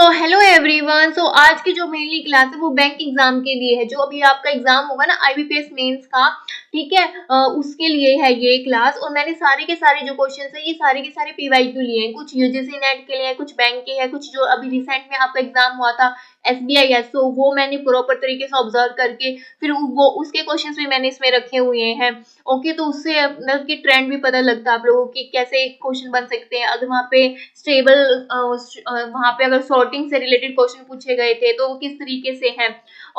So hello everyone. सो आज की जो मेनली क्लास है वो बैंक एग्जाम के लिए है, जो अभी आपका एग्जाम होगा ना आईबीपीएस मेंस का, ठीक है। उसके लिए है ये क्लास। और मैंने सारे के सारे जो क्वेश्चंस है ये सारे के सारे पीवाईक्यू लिए हैं, कुछ यूजीसी नेट के लिए है, कुछ बैंक के हैं, कुछ जो अभी रिसेंट में आपका एग्जाम हुआ था एसबीआई एसओ, वो मैंने प्रॉपर तरीके से ऑब्जर्व करके फिर वो उसके क्वेश्चंस भी मैंने इसमें रखे हुए हैं। ओके, तो उससे मतलब कि ट्रेंड भी पता लगता है आप लोगों की कैसे क्वेश्चन बन सकते हैं। अगर वहाँ पे स्टेबल वहाँ पे अगर सॉर्टिंग से रिलेटेड क्वेश्चन पूछे गए थे तो वो किस तरीके से हैं।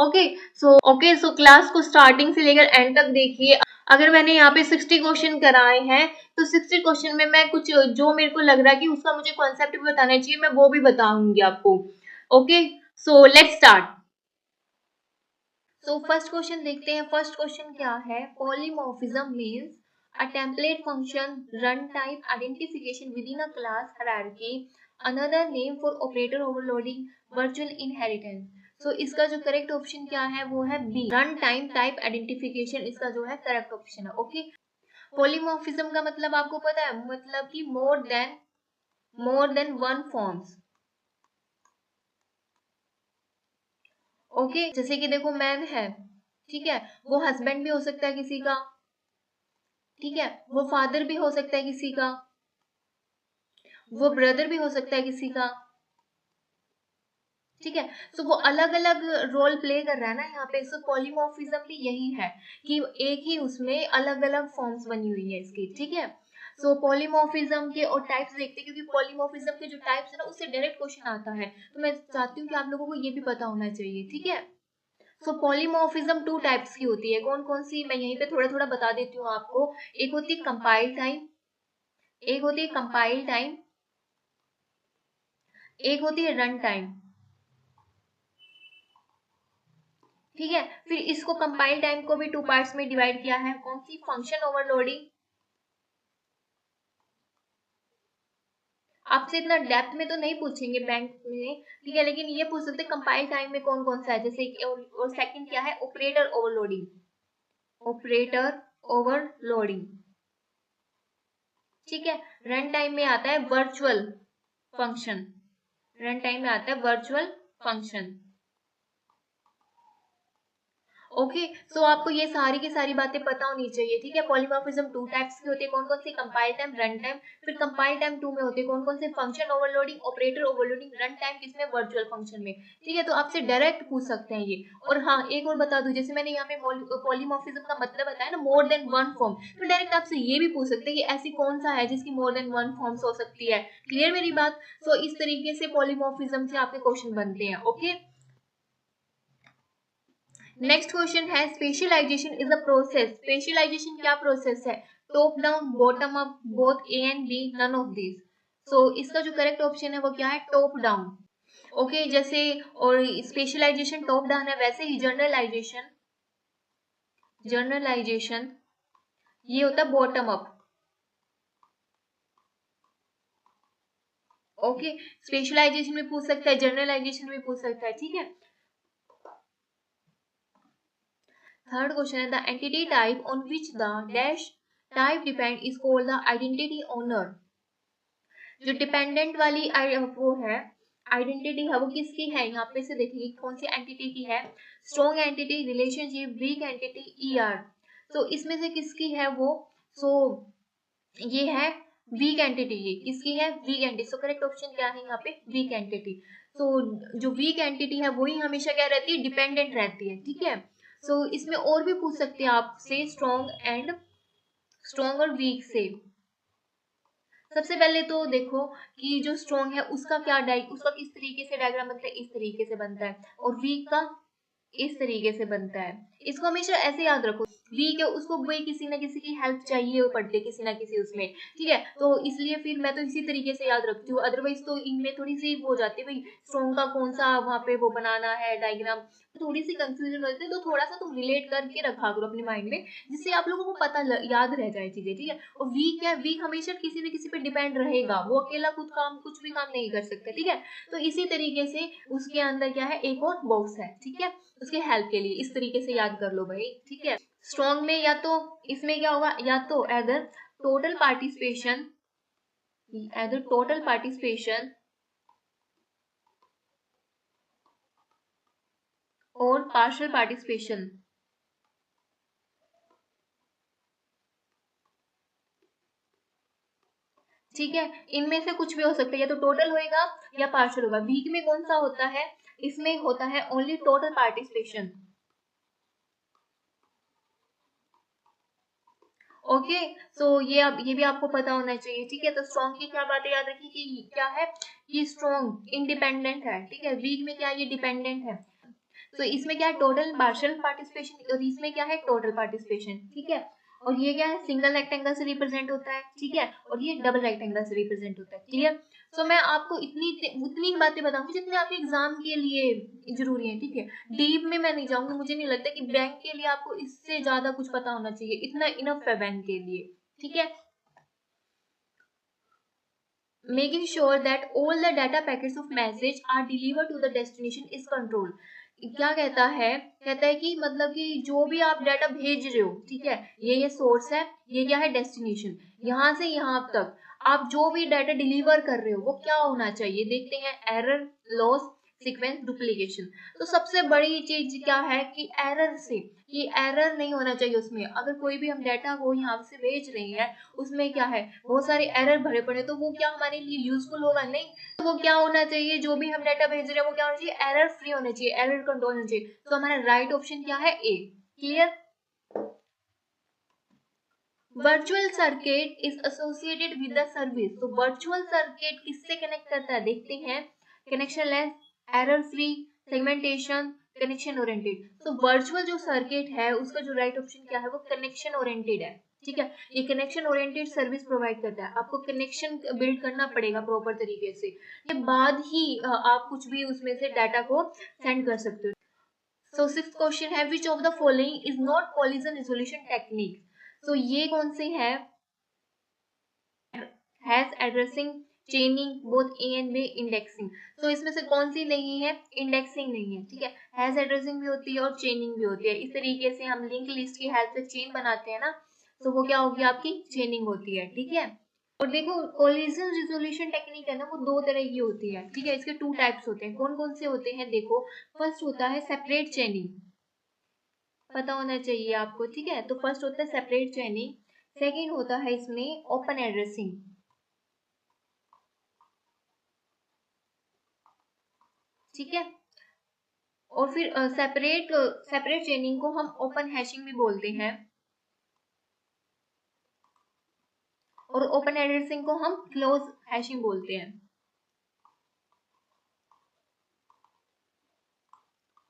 ओके सो क्लास को स्टार्टिंग से लेकर एंड तक देखिए। अगर मैंने यहाँ पे 60 क्वेश्चन कराए हैं तो 60 क्वेश्चन में मैं कुछ जो मेरे को लग रहा है कि उसका मुझे कॉन्सेप्ट भी बताना चाहिए, मैं वो भी बताऊंगी आपको। Okay, so let's start. So first question देखते हैं। फर्स्ट क्वेश्चन क्या है? Polymorphism means a template function runtime identification within a class hierarchy, another name for operator overloading, virtual inheritance. So इसका जो करेक्ट ऑप्शन क्या है वो है B, run time type identification. इसका जो है करेक्ट ऑप्शन है। ओके, पॉलीमॉर्फिज्म का मतलब आपको पता है, मतलब कि more than one forms. Okay, जैसे कि देखो मैन है, ठीक है, वो हस्बैंड भी हो सकता है किसी का, ठीक है, वो फादर भी हो सकता है किसी का, वो ब्रदर भी हो सकता है किसी का, ठीक है। सो वो अलग अलग रोल प्ले कर रहा है ना यहाँ पे। सो पॉलीमॉर्फिज्म भी यही है कि एक ही उसमें अलग अलग फॉर्म्स बनी हुई है इसकी, ठीक है। सो पॉलीमॉर्फिज्म के और टाइप्स देखते हैं, क्योंकि पॉलीमॉर्फिज्म के जो टाइप्स है ना उससे डायरेक्ट क्वेश्चन आता है, तो मैं चाहती हूँ कि आप लोगों को ये भी पता होना चाहिए, ठीक है। सो पॉलीमॉर्फिज्म टू टाइप्स की होती है। कौन कौन सी, मैं यहीं पे थोड़ा थोड़ा बता देती हूँ आपको। एक होती है कंपाइल टाइम, एक होती है कंपाइल टाइम, एक होती है रन टाइम, ठीक है। फिर इसको कंपाइल टाइम को भी टू पार्ट्स में डिवाइड किया है। कौन सी? Function overloading. आपसे इतना डेप्थ में तो नहीं पूछेंगे बैंक में, ठीक है, लेकिन ये पूछ सकते कंपाइल टाइम में कौन कौन सा है, जैसे और सेकंड क्या है? ऑपरेटर ओवरलोडिंग, ऑपरेटर ओवरलोडिंग, ठीक है। रन टाइम में आता है वर्चुअल फंक्शन, रन टाइम में आता है वर्चुअल फंक्शन। ओके, सो आपको ये सारी की सारी बातें पता होनी चाहिए, ठीक है। पॉलीमॉर्फिज्म टू टाइप्स की होती है। कौन कौन सी? Compile time, run time. फिर कंपाइल टाइम टू में होते हैं कौन कौन से? Function overloading, operator overloading, run time किसमें? वर्चुअल फंक्शन में, ठीक है। तो आपसे डायरेक्ट पूछ सकते हैं ये। और हाँ, एक और बता दूं, जैसे मैंने यहाँ पे पॉलीमॉर्फिज्म का मतलब बताया ना, मोर देन वन फॉर्म, तो डायरेक्ट आपसे ये भी पूछ सकते हैं कि ऐसी कौन सा है जिसकी मोर देन वन फॉर्म्स हो सकती है। क्लियर मेरी बात? सो इस तरीके से पॉलीमॉर्फिज्म से आपके क्वेश्चन बनते हैं। ओके, नेक्स्ट क्वेश्चन है specialisation is a process. Specialisation क्या प्रोसेस है? Top down, bottom up, both A and B, none of this. So इसका जो करेक्ट ऑप्शन है वो क्या है? Top down. ओके, जैसे और स्पेशलाइजेशन टॉप डाउन है, वैसे ही जर्नलाइजेशन, जर्नलाइजेशन ये होता है बॉटम अप। ओके, स्पेशलाइजेशन में पूछ सकता है, जर्नलाइजेशन में पूछ सकता है, ठीक है। थर्ड क्वेश्चन है the entity type on which the dash type depend is called the identity owner. जो डिपेंडेंट वाली वो है आइडेंटिटी है वो किसकी है? यहाँ पे से देखिए कौन सी एंटिटी की है। Strong entity, relationship, weak entity, ER. तो इसमें से किसकी है वो? सो ये है वीक एंटिटी। ये किसकी है? Weak entity. सो करेक्ट ऑप्शन क्या है यहाँ पे? Weak entity. सो जो वीक एंटिटी है वही हमेशा क्या रहती है? डिपेंडेंट रहती है, ठीक है। सो इसमें और भी पूछ सकते हैं आपसे स्ट्रॉन्ग और वीक से। सबसे पहले तो देखो कि जो स्ट्रॉन्ग है उसका किस तरीके से डायग्राम बनता है? इस तरीके से बनता है। और वीक का इस तरीके से बनता है। इसको हमेशा ऐसे याद रखो। वीक है उसको वही किसी ना किसी की हेल्प चाहिए पड़ती है, किसी ना किसी उसमें, ठीक है। तो इसलिए फिर मैं तो इसी तरीके से याद रखती हूँ, अदरवाइज तो इनमें थोड़ी सी वो हो जाती है भाई, स्ट्रॉन्ग का कौन सा वहां पे वो बनाना है डायग्राम, थोड़ी सी कंफ्यूजन होती है। तो थोड़ा सा तुम रिलेट करके रखा करो अपने माइंड में, जिससे आप लोगों को याद रह जाए चीजें, ठीक है। और वीक क्या है? वीक हमेशा किसी न किसी पे डिपेंड रहेगा, वो अकेला कुछ भी काम नहीं कर सकता, ठीक है। तो इसी तरीके से उसके अंदर क्या है? एक और बॉक्स है, ठीक है, उसके हेल्प के लिए। इस तरीके से याद कर लो भाई, ठीक है। स्ट्रॉन्ग में या तो इसमें क्या होगा, या तो टोटल पार्टिसिपेशन, टोटल पार्टिसिपेशन और पार्शियल पार्टिसिपेशन। ठीक है, इनमें से कुछ भी हो सकता है, या तो टोटल होएगा या पार्शियल होगा। वीक में कौन सा होता है, इसमें होता है only total participation. Okay, so ये भी आपको पता होना चाहिए। ठीक है, तो स्ट्रॉन्ग की क्या बातें याद रखिए कि क्या है, ये स्ट्रॉन्ग इंडिपेंडेंट है। ठीक है, वीक में क्या है, ये डिपेंडेंट है। तो इसमें क्या है, टोटल पार्शियल पार्टिसिपेशन, और इसमें क्या है, टोटल पार्टिसिपेशन। ठीक है, और ये क्या है, सिंगल रेक्टेंगल से रिप्रेजेंट होता है। ठीक है, और ये डबल रेक्टेंगल से रिप्रेजेंट होता है। क्लियर। सो मैं आपको उतनी ही बातें बताऊंगी जितनी आपके एग्जाम के लिए जरूरी है। ठीक है, डीप में मैं नहीं जाऊंगी, मुझे नहीं लगता कि बैंक के लिए आपको इससे ज्यादा कुछ पता होना चाहिए, इतना इनफ है बैंक के लिए। ठीक है, making sure that all the data packets of message are delivered to the destination is controlled। क्या कहता है कि मतलब कि जो भी आप डाटा भेज रहे हो, ठीक है, ये सोर्स है, ये क्या है, डेस्टिनेशन। यहाँ से यहाँ तक आप जो भी डाटा डिलीवर कर रहे हो वो क्या होना चाहिए, देखते हैं, एरर, लॉस, सीक्वेंस, डुप्लीकेशन। तो सबसे बड़ी चीज क्या है कि एरर से, कि एरर नहीं होना चाहिए उसमें। अगर कोई भी हम डाटा को यहाँ से भेज रहे हैं, उसमें क्या है, बहुत सारे एरर भरे पड़े, तो वो क्या हमारे लिए यूजफुल होगा नहीं। तो वो क्या होना चाहिए, जो भी हम डाटा भेज रहे हैं वो क्या होना चाहिए, एरर फ्री होना चाहिए, एरर कंट्रोल होना चाहिए। तो हमारा राइट ऑप्शन क्या है, A. Clear. Virtual circuit is associated with the service. तो वर्चुअल सर्किट किससे कनेक्ट करता है, देखते हैं, connection less, error free, segmentation, connection oriented. तो वर्चुअल जो सर्किट है उसका जो राइट ऑप्शन क्या है, वो कनेक्शन ओरिएंटेड है। ठीक है, ये कनेक्शन ओरिएंटेड सर्विस प्रोवाइड करता है। आपको कनेक्शन बिल्ड करना पड़ेगा प्रॉपर तरीके से, के बाद ही आप कुछ भी उसमें से डाटा को सेंड कर सकते हो। सो सिक्स्थ क्वेश्चन है, which of the following is not collision resolution technique. तो ये कौन से है, hash addressing, chaining, both A and B, indexing. तो इसमें से कौन सी नहीं है, इंडेक्सिंग नहीं है। ठीक है, हैश एड्रेसिंग भी होती है और चेनिंग भी होती है। इस तरीके से हम लिंक लिस्ट की हेल्प से चेन बनाते हैं ना, तो वो क्या होगी, आपकी चेनिंग होती है। ठीक है, और देखो कोलिजन रिजोल्यूशन टेक्निक है ना, वो दो तरह की होती है। ठीक है, इसके टू टाइप्स होते हैं। कौन कौन से होते हैं, देखो, फर्स्ट होता है सेपरेट चेनिंग, पता होना चाहिए आपको। ठीक है, तो फर्स्ट होता है सेपरेट चेनिंग, सेकेंड होता है इसमें ओपन एड्रेसिंग। ठीक है, और फिर सेपरेट चेनिंग को हम ओपन हैशिंग भी बोलते हैं, और ओपन एड्रेसिंग को हम क्लोज हैशिंग बोलते हैं।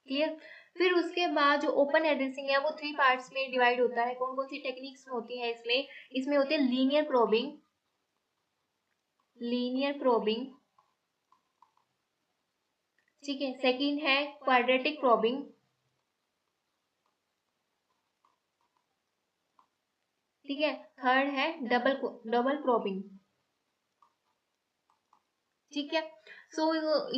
क्लियर। फिर उसके बाद जो ओपन एड्रेसिंग है वो थ्री पार्ट्स में डिवाइड होता है। कौन कौन सी टेक्निक्स होती है इसमें, इसमें होते हैं लीनियर प्रोबिंग, ठीक है, सेकंड है क्वाड्रेटिक प्रोबिंग, ठीक है, थर्ड है डबल प्रोबिंग। ठीक है, सो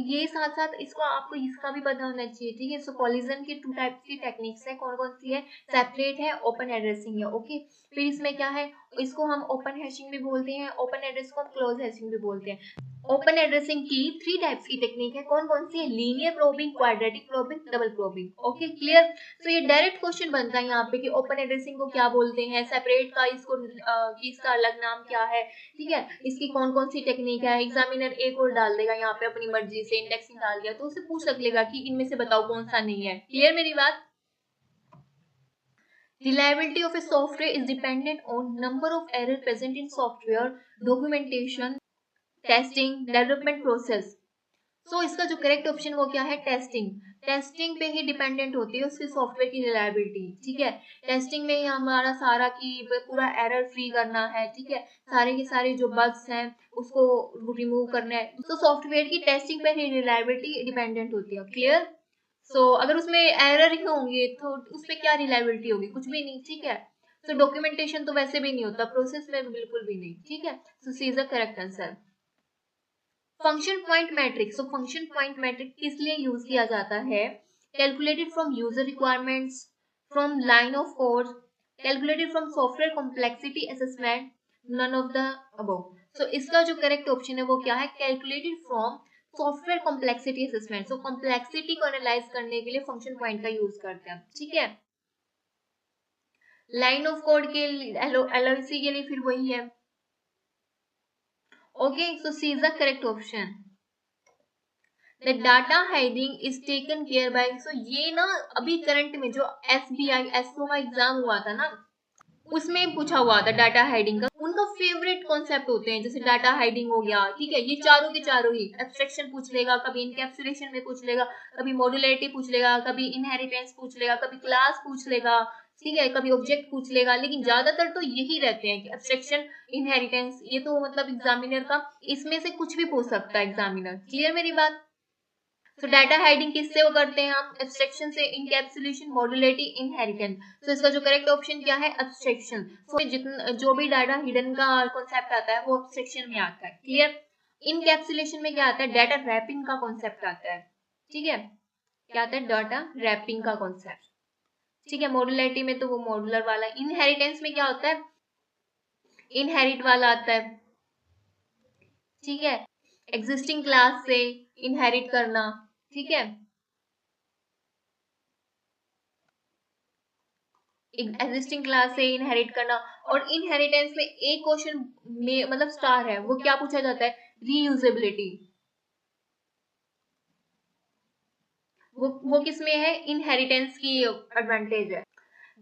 ये साथ साथ इसको आपको इसका भी पता होना चाहिए। ठीक है, सो कोलिजन के टू टाइप्स की टेक्निक्स है, कौन कौन सी है, सेपरेट है, ओपन एड्रेसिंग है। ओके, फिर इसमें क्या है, इसको हम ओपन हैशिंग भी बोलते हैं, ओपन एड्रेस को हम क्लोज हैशिंग भी बोलते हैं। ओपन एड्रेसिंग की थ्री टाइप्स की टेक्निक है, कौन कौन सी है, linear probing, quadratic probing, double probing. Okay, clear. तो ये डायरेक्ट क्वेश्चन बनता है यहाँ पे कि ओपन एड्रेसिंग को क्या बोलते हैं, सेपरेट का इसका अलग नाम क्या है। ठीक है, इसकी कौन कौन सी टेक्निक है, एग्जामिनर एक और डाल देगा यहाँ पे अपनी मर्जी से, इंडेक्सिंग डाल दिया तो उसे पूछ लेगा कि इनमें से बताओ कौन सा नहीं है। क्लियर मेरी बात। Reliability of a software is dependent on number of errors present in software, documentation, testing, development process. So इसका जो करेक्ट ऑप्शन वो क्या है, टेस्टिंग। टेस्टिंग पे ही डिपेंडेंट होती है उसके सॉफ्टवेयर की रिलायबिलिटी। ठीक है, टेस्टिंग में हमारा सारा की पूरा एरर फ्री करना है। ठीक है, सारे के सारे जो बग्स हैं उसको रिमूव करना है, तो सॉफ्टवेयर की टेस्टिंग पे ही रिलायबिलिटी डिपेंडेंट होती है। क्लियर। सो अगर उसमें एरर ही होंगे तो उस पर क्या रिलायबिलिटी होगी, कुछ भी नहीं। ठीक है, तो डॉक्यूमेंटेशन तो वैसे भी नहीं होता, प्रोसेस में बिल्कुल भी नहीं। ठीक है, so C is the correct answer. Function point matrix. तो फंक्शन पॉइंट मैट्रिक्स किस लिए यूज किया जाता है, calculated from user requirements, from line of code, calculated from software complexity assessment, none of the above. So इसका जो correct option है वो क्या है, calculated from software complexity assessment, so complexity को एनालाइज करने के लिए फंक्शन पॉइंट का यूज करते हैं, ठीक है। लाइन ऑफ कोड के एलओसी के लिए फिर वही है। Okay, so C is the correct option. The data hiding is taken care by, so ये ना अभी करंट में जो SBI SO का एग्जाम हुआ था ना, उसमें पूछा हुआ था डाटा हाइडिंग का। उनका फेवरेट कॉन्सेप्ट होते हैं, जैसे डाटा हाइडिंग हो गया, ठीक है, ये चारों के चारों ही। एब्स्ट्रैक्शन पूछ लेगा, कभी इनकैप्सुलेशन में पूछ लेगा, कभी मॉड्युलैरिटी पूछ लेगा, कभी इनहेरिटेंस पूछ लेगा, कभी क्लास पूछ लेगा, ठीक है, कभी ऑब्जेक्ट पूछ लेगा, लेकिन ज्यादातर तो यही रहते हैं कि एब्स्ट्रैक्शन, इनहेरिटेंस, ये तो मतलब एग्जामिनर का इसमें से कुछ भी पूछ सकता है एग्जामिनर। क्लियर मेरी बात? तो डाटा हाइडिंग किससे वो करते हैं हम? एब्स्ट्रैक्शन से, इनकैप्सुलेशन, मॉड्युलैरिटी, इनहेरिटेंस। तो इसका जो करेक्ट ऑप्शन क्या है? एब्स्ट्रैक्शन। तो जितना जो भी डाटा हिडन का कॉन्सेप्ट आता है वो एब्स्ट्रैक्शन में आता है। क्लियर? इनकैप्सुलेशन में क्या आता है? डाटा रैपिंग का कॉन्सेप्ट आता है, ठीक है, क्या आता है? डाटा रैपिंग का कॉन्सेप्ट, ठीक है। मॉड्युलैरिटी में तो वो मॉड्यूलर वाला। इनहेरिटेंस में क्या होता है? इनहेरिट वाला आता है, ठीक है, एग्जिस्टिंग क्लास से इनहेरिट करना, ठीक है, एग्जिस्टिंग क्लास से इनहेरिट करना। और इनहेरिटेंस में एक क्वेश्चन में मतलब स्टार है, वो क्या पूछा जाता है? रीयूजेबिलिटी। वो किस में है? इनहेरिटेंस की एडवांटेज है।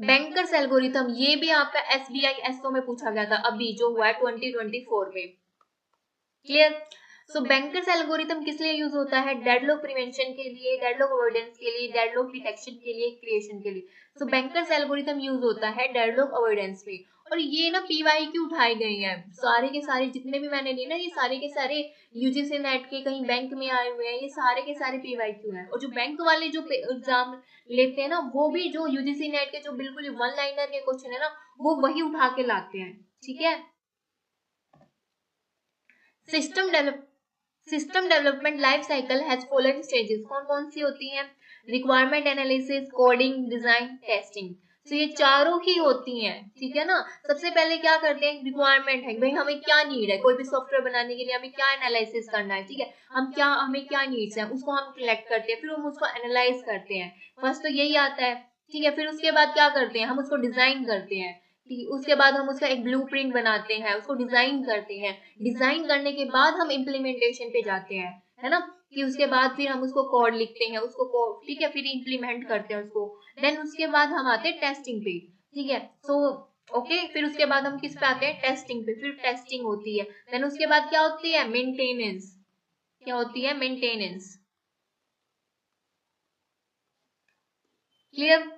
बैंकर्स एल्गोरिथम, ये भी आपका SBI SO में पूछा गया था अभी जो हुआ है 2024 में। क्लियर? सो बैंकर्स एल्गोरिथम किस लिए यूज होता है? डेडलॉक प्रिवेंशन के लिए, डेडलॉक अवॉइडेंस के लिए, डेडलॉक डिटेक्शन के लिए, क्रिएशन के लिए। सो बैंकर्स एल्गोरिथम यूज होता है डेडलॉक अवॉइडेंस में। और ये ना PYQ उठाए गए हैं सारे के सारे, जितने भी मैंने लिए ना, ये सारे के सारे UGC नेट के कहीं बैंक में आए हुए हैं, ये सारे के सारे PYQ हैं। और जो बैंक वाले जो एग्जाम लेते हैं ना, वो भी जो UGC नेट के जो बिल्कुल वन लाइनर के क्वेश्चन है ना, वो वही उठा के लाते हैं, ठीक है। System development life cycle has following stages, कौन कौन सी होती हैं? Requirement analysis, coding, design, testing. तो ये चारों ही होती हैं, ठीक है ना। सबसे पहले क्या करते हैं? रिक्वायरमेंट है, भाई हमें क्या नीड है, कोई भी सॉफ्टवेयर बनाने के लिए हमें क्या एनालिसिस करना है, ठीक है, हमें क्या नीड्स है, उसको हम कलेक्ट करते हैं, फिर हम उसको एनालाइज करते हैं। फर्स्ट तो यही आता है, ठीक है। फिर उसके बाद क्या करते हैं? हम उसको डिजाइन करते हैं, उसके बाद हम उसका एक ब्लूप्रिंट बनाते हैं, उसको डिजाइन करते हैं। डिजाइन करने के बाद हम इम्प्लीमेंटेशन पे जाते हैं, है ना, कि उसके बाद फिर हम उसको कोड लिखते हैं, उसको कोड, ठीक है, फिर इम्प्लीमेंट करते हैं उसको। देन उसके बाद हम आते हैं टेस्टिंग पे, ठीक है। सो ओके, फिर उसके बाद हम किस पे आते हैं? टेस्टिंग पे। फिर टेस्टिंग होती है, देन उसके बाद क्या होती है? मेंटेनेंस। क्या होती है? मेंटेनेंस। क्लियर?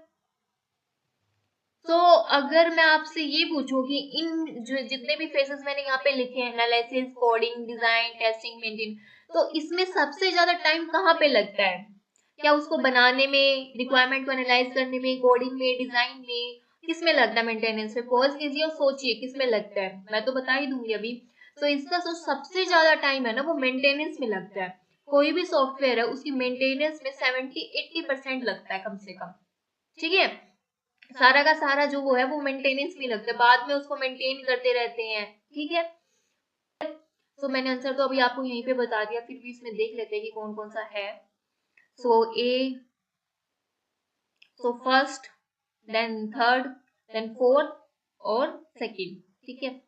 तो अगर मैं आपसे ये पूछूं कि इन जो जितने भी फेजेस मैंने यहाँ पे लिखे हैं, analysis, coding, design, testing, maintain, तो इसमें सबसे ज्यादा टाइम कहाँ पे लगता है? क्या उसको बनाने में, रिक्वायरमेंट को एनालाइज करने में, कोडिंग में, डिजाइन में, किसमें लगता है? मेंटेनेंस में। पॉज कीजिए और सोचिए किसमें लगता है, मैं तो बता ही दूंगी अभी। तो इसका जो सबसे ज्यादा टाइम है ना, वो मेंटेनेंस में लगता है। कोई भी सॉफ्टवेयर है उसकी मेंटेनेंस में 70-80% लगता है कम से कम, ठीक है। सारा का सारा जो वो है वो मेंटेनेंस में लगता है, बाद में उसको मेंटेन करते रहते हैं, ठीक है। तो मैंने आंसर तो अभी आपको यहीं पे बता दिया, फिर भी इसमें देख लेते हैं कि कौन कौन सा है। So A, so first, then third, then fourth और सेकंड, ठीक है।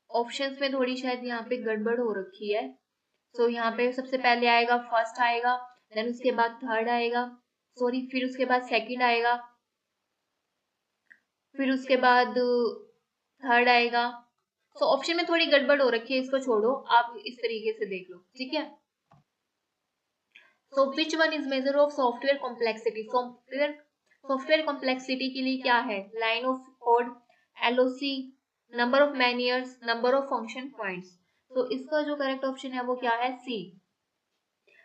ऑप्शंस में थोड़ी शायद यहाँ पे गड़बड़ हो रखी है। सो यहाँ पे सबसे पहले आएगा फर्स्ट आएगा, देन उसके बाद थर्ड आएगा, सॉरी, फिर उसके बाद सेकंड आएगा, फिर उसके बाद थर्ड आएगा। तो ऑप्शन में थोड़ी गड़बड़ हो रखी है, इसको छोड़ो, आप इस तरीके से देख लो, ठीक है। So which one is measure of software complexity? Software complexity के लिए क्या है? Line of code, LOC, number of manners, number of function points. तो इसका जो करेक्ट ऑप्शन है वो क्या है? C,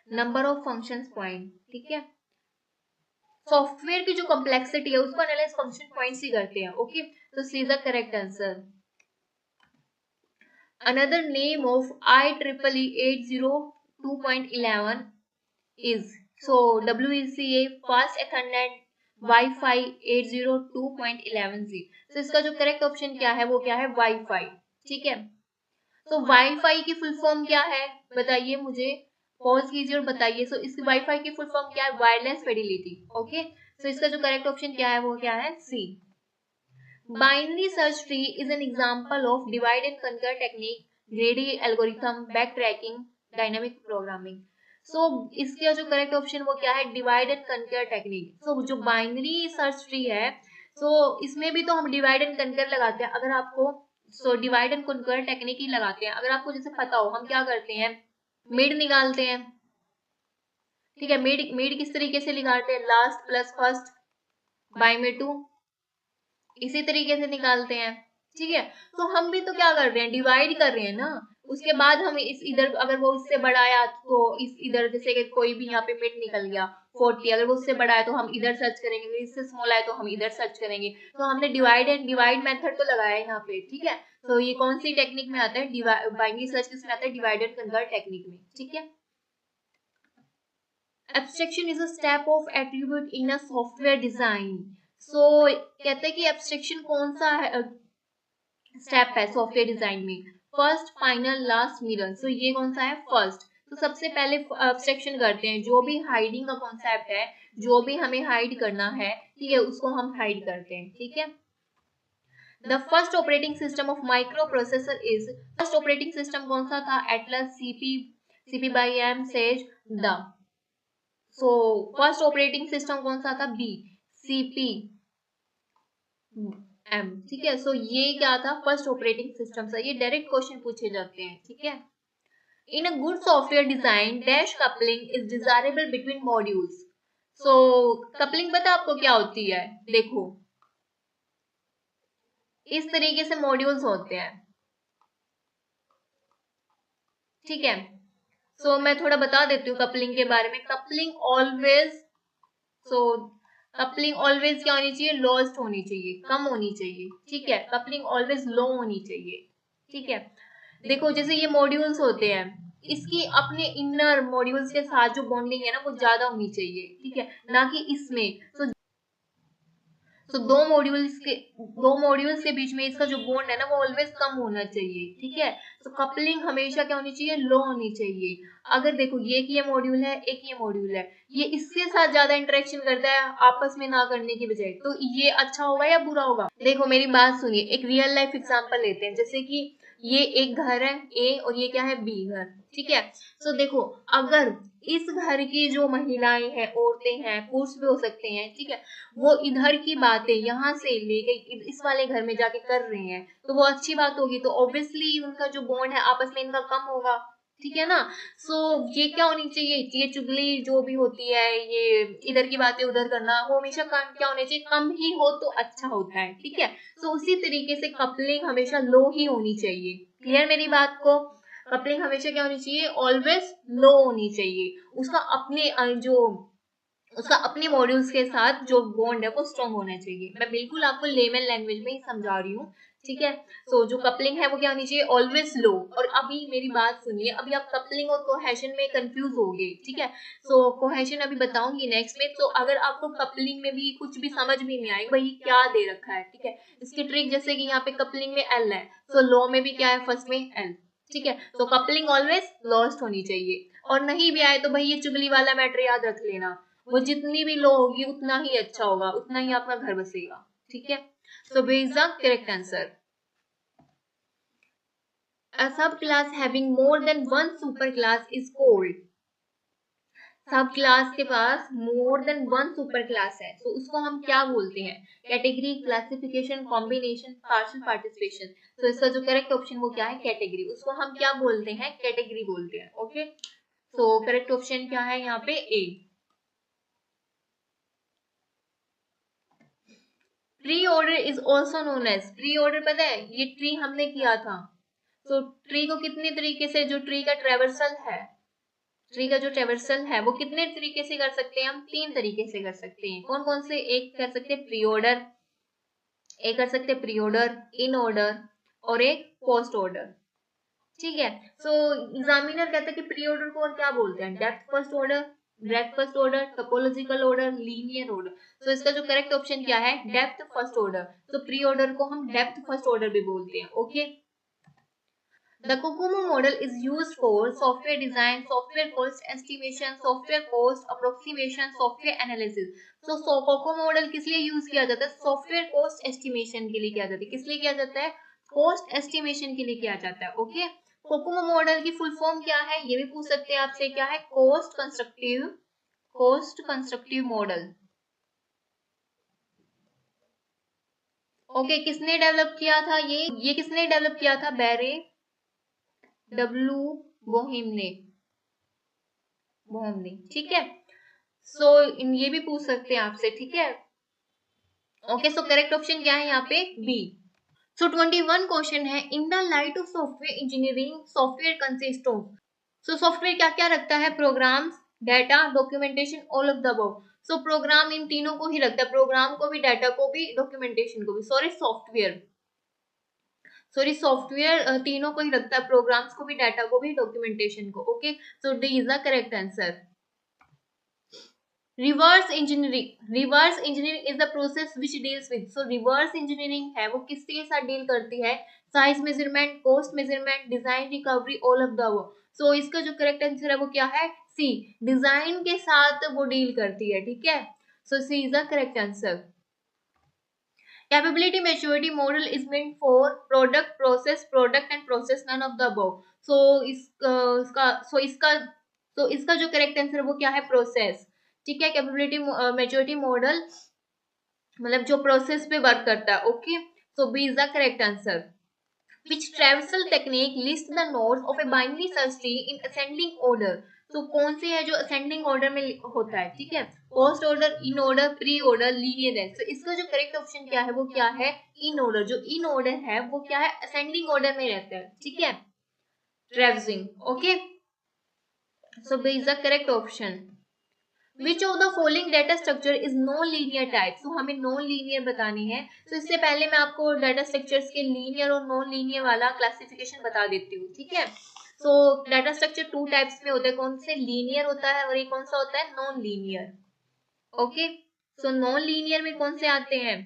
number of function point, ठीक है। सॉफ्टवेयर की जो कॉम्प्लेक्सिटी है उसको एनालाइज फंक्शन पॉइंट्स ही करते हैं, ओके। तो C is the correct answer. Another name of IEEE 802.11 is, so WECA Fast Ethernet Wi-Fi 802.11z। तो इसका जो करेक्ट ऑप्शन क्या है वो क्या है? वाईफाई, ठीक है। तो वाईफाई की फुल फॉर्म क्या है बताइए मुझे? पॉज कीजिए और बताइए। सो इस वाईफाई की फुल फॉर्म क्या है? Wireless Fidelity. ओके, सो इसका जो करेक्ट ऑप्शन क्या है वो क्या है? C. Binary search tree is an example of divide and conquer technique, greedy algorithm, backtracking, dynamic programming. So इसका जो करेक्ट ऑप्शन वो क्या है? Divide and conquer technique. So जो बाइनरी सर्च ट्री है, सो इसमें भी तो हम डिवाइड एंड कंकर लगाते हैं। अगर आपको डिवाइड एंड कंकर टेक्निक ही लगाते हैं। अगर आपको जैसे पता हो, हम क्या करते हैं, मिड निकालते हैं। ठीक है, मिड मिड किस तरीके से निकालते हैं? लास्ट प्लस फर्स्ट बाय में 2, इसी तरीके से निकालते हैं। ठीक है, तो हम भी तो क्या कर रहे हैं? डिवाइड कर रहे हैं ना। उसके बाद हम इस इधर, अगर वो इससे बड़ा आया तो इस इधर, जैसे कि कोई भी यहाँ पे मिड निकल गया 40, अगर वो उससे बड़ा है तो हम इधर सर्च करेंगे, अगर इससे स्मॉल है तो हम इधर सर्च करेंगे। तो हमने डिवाइड एंड डिवाइड मेथड तो लगाया है यहाँ पे। ठीक है, तो ये कौन सी टेक्निक में आता है? बाइनरी सर्च किसमें आता है? डिवाइड एंड कंकर टेक्निक में। ठीक है, abstraction is a step of attribute in a software design. So कहते हैं कि एब्स्ट्रैक्शन कौन सा है स्टेप है सॉफ्टवेयर डिजाइन में? First, final, last, mirror. So ये कौन सा है? फर्स्ट। तो सबसे पहले एब्स्ट्रैक्शन करते हैं, जो भी हाइडिंग का कॉन्सेप्ट है, जो भी हमें हाइड करना है, ठीक है, उसको हम हाइड करते हैं। ठीक है, the first operating system of microprocessor is, first operating system कौन सा था? Atlas, CP by M, sage, the. So first operating system कौन सा था? B, CP M. ठीक है, सो ये क्या था? फर्स्ट ऑपरेटिंग सिस्टम था। ये डायरेक्ट क्वेश्चन पूछे जाते हैं। ठीक है, in a good software design dash coupling is desirable between modules. So coupling पता आपको क्या होती है? देखो, इस तरीके से मॉड्यूल्स होते हैं। ठीक है, सो मैं थोड़ा बता देती हूँ कपलिंग के बारे में। कपलिंग ऑलवेज, सो कपलिंग ऑलवेज क्या होनी चाहिए? लॉस्ट होनी चाहिए, कम होनी चाहिए। ठीक है, कपलिंग ऑलवेज लो होनी चाहिए। ठीक है, देखो जैसे ये मॉड्यूल्स होते हैं, इसकी अपने इनर मॉड्यूल्स के साथ जो बॉन्डिंग है ना वो ज्यादा होनी चाहिए। ठीक है, ना कि इसमें। तो दो मॉड्यूल्स के बीच में इसका जो बॉन्ड है ना वो ऑलवेज कम होना चाहिए। ठीक है, तो कपलिंग हमेशा क्या होनी चाहिए? लो होनी चाहिए। अगर देखो ये कि ये मॉड्यूल है, एक ये मॉड्यूल है, ये इसके साथ ज्यादा इंटरेक्शन करता है आपस में ना करने की बजाय, तो ये अच्छा होगा या बुरा होगा? देखो मेरी बात सुनिए, एक रियल लाइफ एग्जांपल लेते हैं। जैसे कि ये एक घर है ए और ये क्या है? बी घर। ठीक है, तो देखो अगर इस घर की जो महिलाएं हैं, औरतें हैं, पुरुष भी हो सकते हैं, ठीक है, वो इधर की बातें यहाँ से लेके इस वाले घर में जाके कर रहे हैं तो वो अच्छी बात होगी। तो ऑब्वियसली उनका जो बॉन्ड है आपस में इनका कम होगा। ठीक है ना? सो ये क्या होनी चाहिए? ये चुगली जो भी होती है, ये इधर की बातें उधर करना, वो हमेशा क्या होने चाहिए? कम ही हो तो अच्छा होता है। ठीक है, सो उसी तरीके से कपलिंग हमेशा लो ही होनी चाहिए। क्लियर मेरी बात को? कपलिंग हमेशा क्या होनी चाहिए? ऑलवेज लो होनी चाहिए। उसका अपने उसका अपने मॉड्यूल्स के साथ जो बॉन्ड है वो स्ट्रॉन्ग होना चाहिए। मैं बिल्कुल आपको लेमन लैंग्वेज में ही समझा रही हूँ। ठीक है, सो जो कपलिंग है वो क्या होनी चाहिए? ऑलवेज लो। और अभी मेरी बात सुनिए, अभी आप कपलिंग और कोहेशन में कंफ्यूज हो गए। ठीक है, सो कोहेशन अभी बताऊंगी नेक्स्ट में। तो अगर आपको कपलिंग में भी कुछ भी समझ भी नहीं आएगा भाई क्या दे रखा है, ठीक है, इसकी ट्रिक जैसे कि यहाँ पे कपलिंग में एल है, सो लो में भी क्या है? फर्स्ट में एल। ठीक है, तो कपलिंग ऑलवेज लॉस्ट होनी चाहिए। और नहीं भी आए तो भाई ये चुगली वाला मैटर याद रख लेना, वो जितनी भी लो होगी उतना ही अच्छा होगा, उतना ही आपका घर बसेगा। ठीक है, so B is the correct answer. A subclass having more than one superclass is called, subclass के पास more than one superclass है तो उसको हम क्या बोलते हैं? Category, classification, combination, partial participation. तो इसका जो करेक्ट ऑप्शन वो क्या है? कैटेगरी। उसको हम क्या बोलते हैं? कैटेगरी बोलते हैं। ओके, तो करेक्ट ऑप्शन क्या है यहाँ पे? A. Tree order is also known as, tree order पता है? ये ट्री हमने किया था। तो ट्री को कितने तरीके से, जो ट्री का ट्रेवर्सल है, ट्री का जो ट्रेवर्सल है वो कितने तरीके से कर सकते हैं? हम 3 तरीके से कर सकते हैं। कौन कौन से? एक कर सकते हैं प्री ऑर्डर, एक कर सकते हैं प्री ऑर्डर, इन ऑर्डर, और एक पोस्ट ऑर्डर। ठीक है, सो एग्जामिनर कहता है कि प्री ऑर्डर को और क्या बोलते हैं? Depth first order, breath first order, topological order, linear order. तो इसका जो करेक्ट ऑप्शन क्या है? Depth first order. तो प्री ऑर्डर को हम डेप्थ फर्स्ट ऑर्डर भी बोलते हैं। Okay, The COCOMO model is used for software design, software cost estimation, software cost approximation, software analysis. So COCOMO model किस लिए यूज किया जाता है? सॉफ्टवेयर कॉस्ट एस्टिमेशन के लिए किया जाता है. किस लिए किया जाता है? कॉस्ट एस्टिमेशन के लिए किया जाता है. ओके, COCOMO मॉडल की फुल फॉर्म क्या है ये भी पूछ सकते हैं आपसे. क्या है? Cost constructive model. ओके, किसने डेवलप किया था ये किसने डेवलप किया था? बैरे डब्ल्यू बोहिम ने. ठीक है. सो ये भी पूछ सकते हैं आपसे. ठीक है. ओके, सो करेक्ट ऑप्शन क्या है यहाँ पे? बी. सो 21 क्वेश्चन है. In the light of software engineering software consist of. So software क्या क्या रखता है? Programs, data, documentation, all of the above. So program इन तीनों को ही रखता है, प्रोग्राम को भी, डाटा को भी, डॉक्यूमेंटेशन को भी. सॉफ्टवेयर तीनों को ही रखता है, प्रोग्राम्स को भी, डाटा को भी, डॉक्यूमेंटेशन को. Okay, so D is the correct answer. Reverse engineering is the process which deals with. So reverse engineering है वो किसके साथ डील करती है? Size measurement, cost measurement, design, recovery, all of the above. So इसका जो correct answer है वो क्या है? सी. डिजाइन के साथ वो डील करती है. ठीक है. So C is the correct answer. Capability maturity model is meant for product, process, and process, none of the above. So इसका जो करेक्ट आंसर है वो क्या है? प्रोसेस. ठीक है. कैपेबिलिटी मैच्योरिटी मॉडल मतलब जो प्रोसेस पे वर्क करता है. Okay, so B is the correct answer. Which traversal technique lists the nodes of a binary search tree in ascending order. तो कौन सी है जो असेंडिंग ऑर्डर में होता है? ठीक है. Post order, in order, pre order, linear है. तो इसका जो करेक्ट ऑप्शन क्या है वो क्या है? In order. जो इन ऑर्डर है वो क्या है? असेंडिंग ऑर्डर में रहता है. ठीक है. Traversing. Okay, so B is the correct option. Which of the following data structure is non-linear type? तो हमें non-linear बतानी है. तो इससे पहले मैं आपको डाटा स्ट्रक्चर्स के लीनियर और नॉन लीनियर वाला क्लासिफिकेशन बता देती हूँ. ठीक है. सो डाटा स्ट्रक्चर 2 टाइप्स में होते हैं. कौन से? लीनियर होता है और ये कौन सा होता है? Non linear. Okay, so non linear में कौन से आते हैं?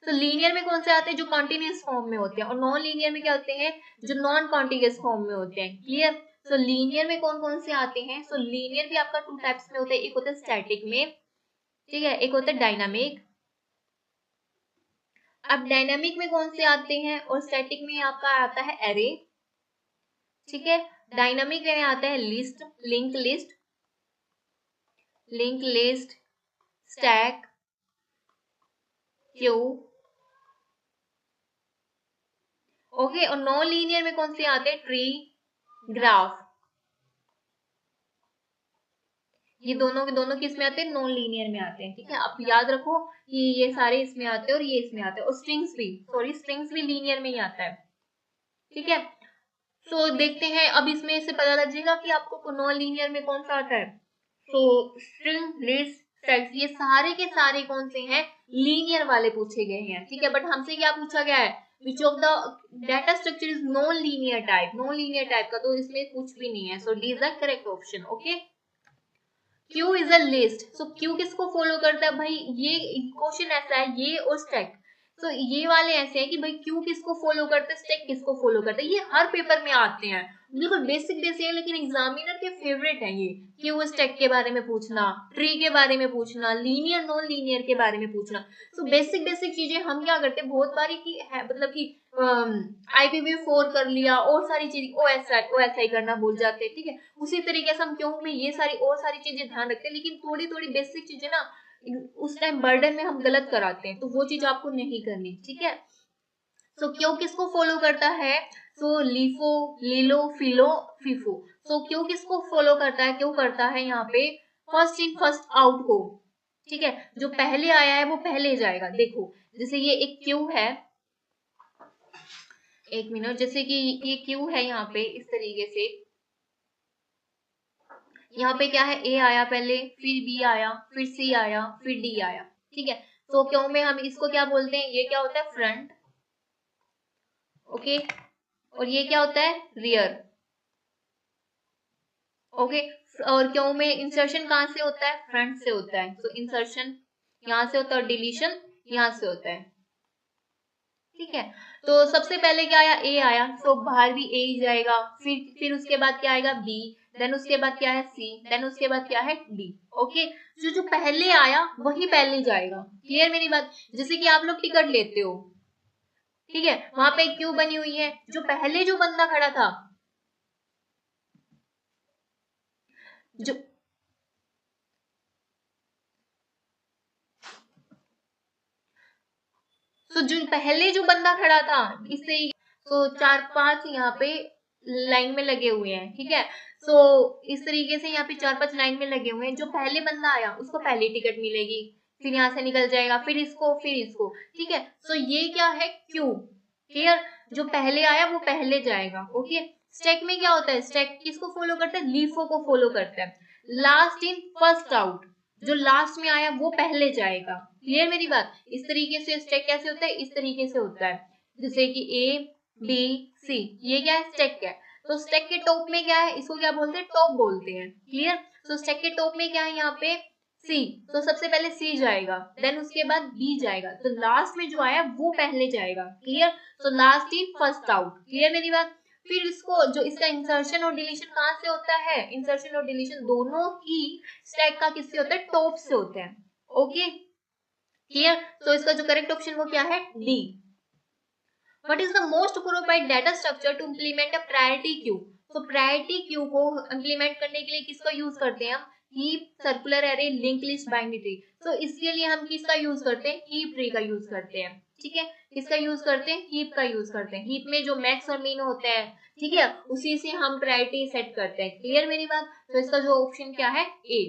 तो लीनियर में कौन से आते हैं? जो कॉन्टिन्यूस फॉर्म में होते हैं. और नॉन लीनियर में क्या होते हैं? जो नॉन कॉन्टिन्यूस फॉर्म में होते हैं. क्लियर. सो लीनियर में कौन कौन से आते हैं? सो लीनियर भी आपका 2 टाइप्स में होता है. एक होता है स्टैटिक में. ठीक है. एक होता है डायनामिक. अब डायनामिक में कौन से आते हैं और स्टैटिक में आपका आता है एरे. ठीक है. डायनामिक में आता है list, link list, stack, Q. Okay, और नॉन लीनियर में कौन से आते हैं? Tree, graph. ये दोनों के दोनों किस में आते हैं? नॉन लीनियर में आते हैं. ठीक है. आप याद रखो कि ये सारे इसमें आते हैं और ये इसमें आते हैं. और स्ट्रिंग्स भी लीनियर में ही आता है. ठीक है. सो देखते हैं अब इसमें से पता लग जाएगा कि आपको नॉन लीनियर में कौन सा आता है. सो स्ट्रिंग, लिस्ट, स्टैक्स, ये सारे के सारे कौन से हैं? लीनियर वाले पूछे गए हैं. ठीक है. बट हमसे क्या पूछा गया है? Which of the data structure is non-linear type? non-linear type का तो इसमें कुछ भी नहीं है. So D is the correct option. Okay. Q is a list. So Q किसको फॉलो करता है भाई? ये क्वेश्चन ऐसा है, ये और स्टैक. तो ये वाले ऐसे हैं कि भाई क्यू किसको फॉलो करते हैं, स्टैक किसको फॉलो करते हैं. ये हर पेपर में आते हैं. बिल्कुल बेसिक है लेकिन एग्जामिनर के फेवरेट है ये. क्यू स्टैक के बारे में पूछना, ट्री के बारे में पूछना, लीनियर नॉन लीनियर के बारे में पूछना. तो बेसिक चीजें हम क्या करते हैं बहुत बारी की है, मतलब कि IPv4 कर लिया और सारी चीज OSI करना भूल जाते हैं. ठीक है. उसी तरीके से हम क्यों में ये सारी और सारी चीजें ध्यान रखते हैं, लेकिन थोड़ी बेसिक चीजें ना उस टाइम बर्डन में हम गलत कराते हैं. तो वो चीज आपको नहीं करनी. ठीक है. सो क्यों किसको फॉलो करता है? सो लीफो, लीलो, फिलो, फीफो. सो क्यों किसको फॉलो करता है? क्यों करता है यहाँ पे? फर्स्ट इन फर्स्ट आउट को. ठीक है. जो पहले आया है वो पहले जाएगा. देखो जैसे ये एक क्यू है, एक मिनट, जैसे कि ये क्यू है यहाँ पे इस तरीके से. यहाँ पे क्या है? ए आया पहले, फिर बी आया, फिर सी आया, फिर डी आया. ठीक है. तो क्यों में हम इसको क्या बोलते हैं? ये क्या होता है? फ्रंट. ओके. और ये क्या होता है? रियर. ओके. और क्यों में इंसर्शन कहां से होता है? फ्रंट से होता है. तो इंसर्शन यहाँ से होता है और डिलीशन यहाँ से होता है. ठीक है। तो सबसे पहले क्या आया, ए आया, तो बाहर भी ए ही जाएगा। फिर उसके बाद क्या आएगा, बी, देन उसके बाद क्या है, सी, देन उसके बाद क्या है, डी। ओके, जो जो पहले आया वही पहले जाएगा। क्लियर मेरी बात? जैसे कि आप लोग टिकट लेते हो, ठीक है, वहां पे क्यू बनी हुई है, जो पहले जो बंदा खड़ा था, जो तो जो पहले जो बंदा खड़ा था, इससे तो 4-5 यहाँ पे लाइन में लगे हुए हैं, ठीक है। सो इस तरीके से यहाँ पे 4-5 लाइन में लगे हुए हैं। जो पहले बंदा आया उसको पहली टिकट मिलेगी, फिर यहाँ से निकल जाएगा, फिर इसको, ठीक है। सो ये क्या है, क्यू। क्लियर? जो पहले आया वो पहले जाएगा। ओके, स्टैक में क्या होता है, स्टैक किसको फॉलो करता है, लीफो को फॉलो करता है। लास्ट इन फर्स्ट आउट, जो लास्ट में आया वो पहले जाएगा। क्लियर मेरी बात? इस तरीके से स्टैक कैसे होता है, इस तरीके से होता है। जैसे कि ए बी सी, ये क्या है, स्टैक है। तो स्टैक के टॉप में क्या है, इसको क्या बोलते हैं, टॉप बोलते हैं। क्लियर? तो स्टैक के टॉप में क्या है, यहाँ पे सी, तो सबसे पहले सी जाएगा, देन उसके बाद बी जाएगा, तो लास्ट में जो आया वो पहले जाएगा। क्लियर? तो last in first out. Clear मेरी बात? फिर इसको जो इसका इंसर्शन और डिलीशन कहाँ से होता है, इंसर्शन और डिलीशन दोनों ही स्टैक का किससे होता है, टॉप से होता है। Okay, clear? तो इसका जो करेक्ट ऑप्शन वो क्या है, D. What is the most appropriate data structure to implement a priority queue? तो प्रायोरिटी क्यू को इम्प्लीमेंट करने के लिए किसका यूज करते हैं हम, heap, circular array, link list, binary tree. तो इसके लिए हम किसका यूज करते हैं, हीप ट्री का यूज करते हैं। ठीक है, किसका यूज करते हैं, हीप का यूज करते हैं। हीप में जो मैक्स और मिन होते हैं, ठीक है, उसी से हम प्रायोरिटी सेट करते हैं। क्लियर मेरी बात? तो इसका जो ऑप्शन क्या है, A.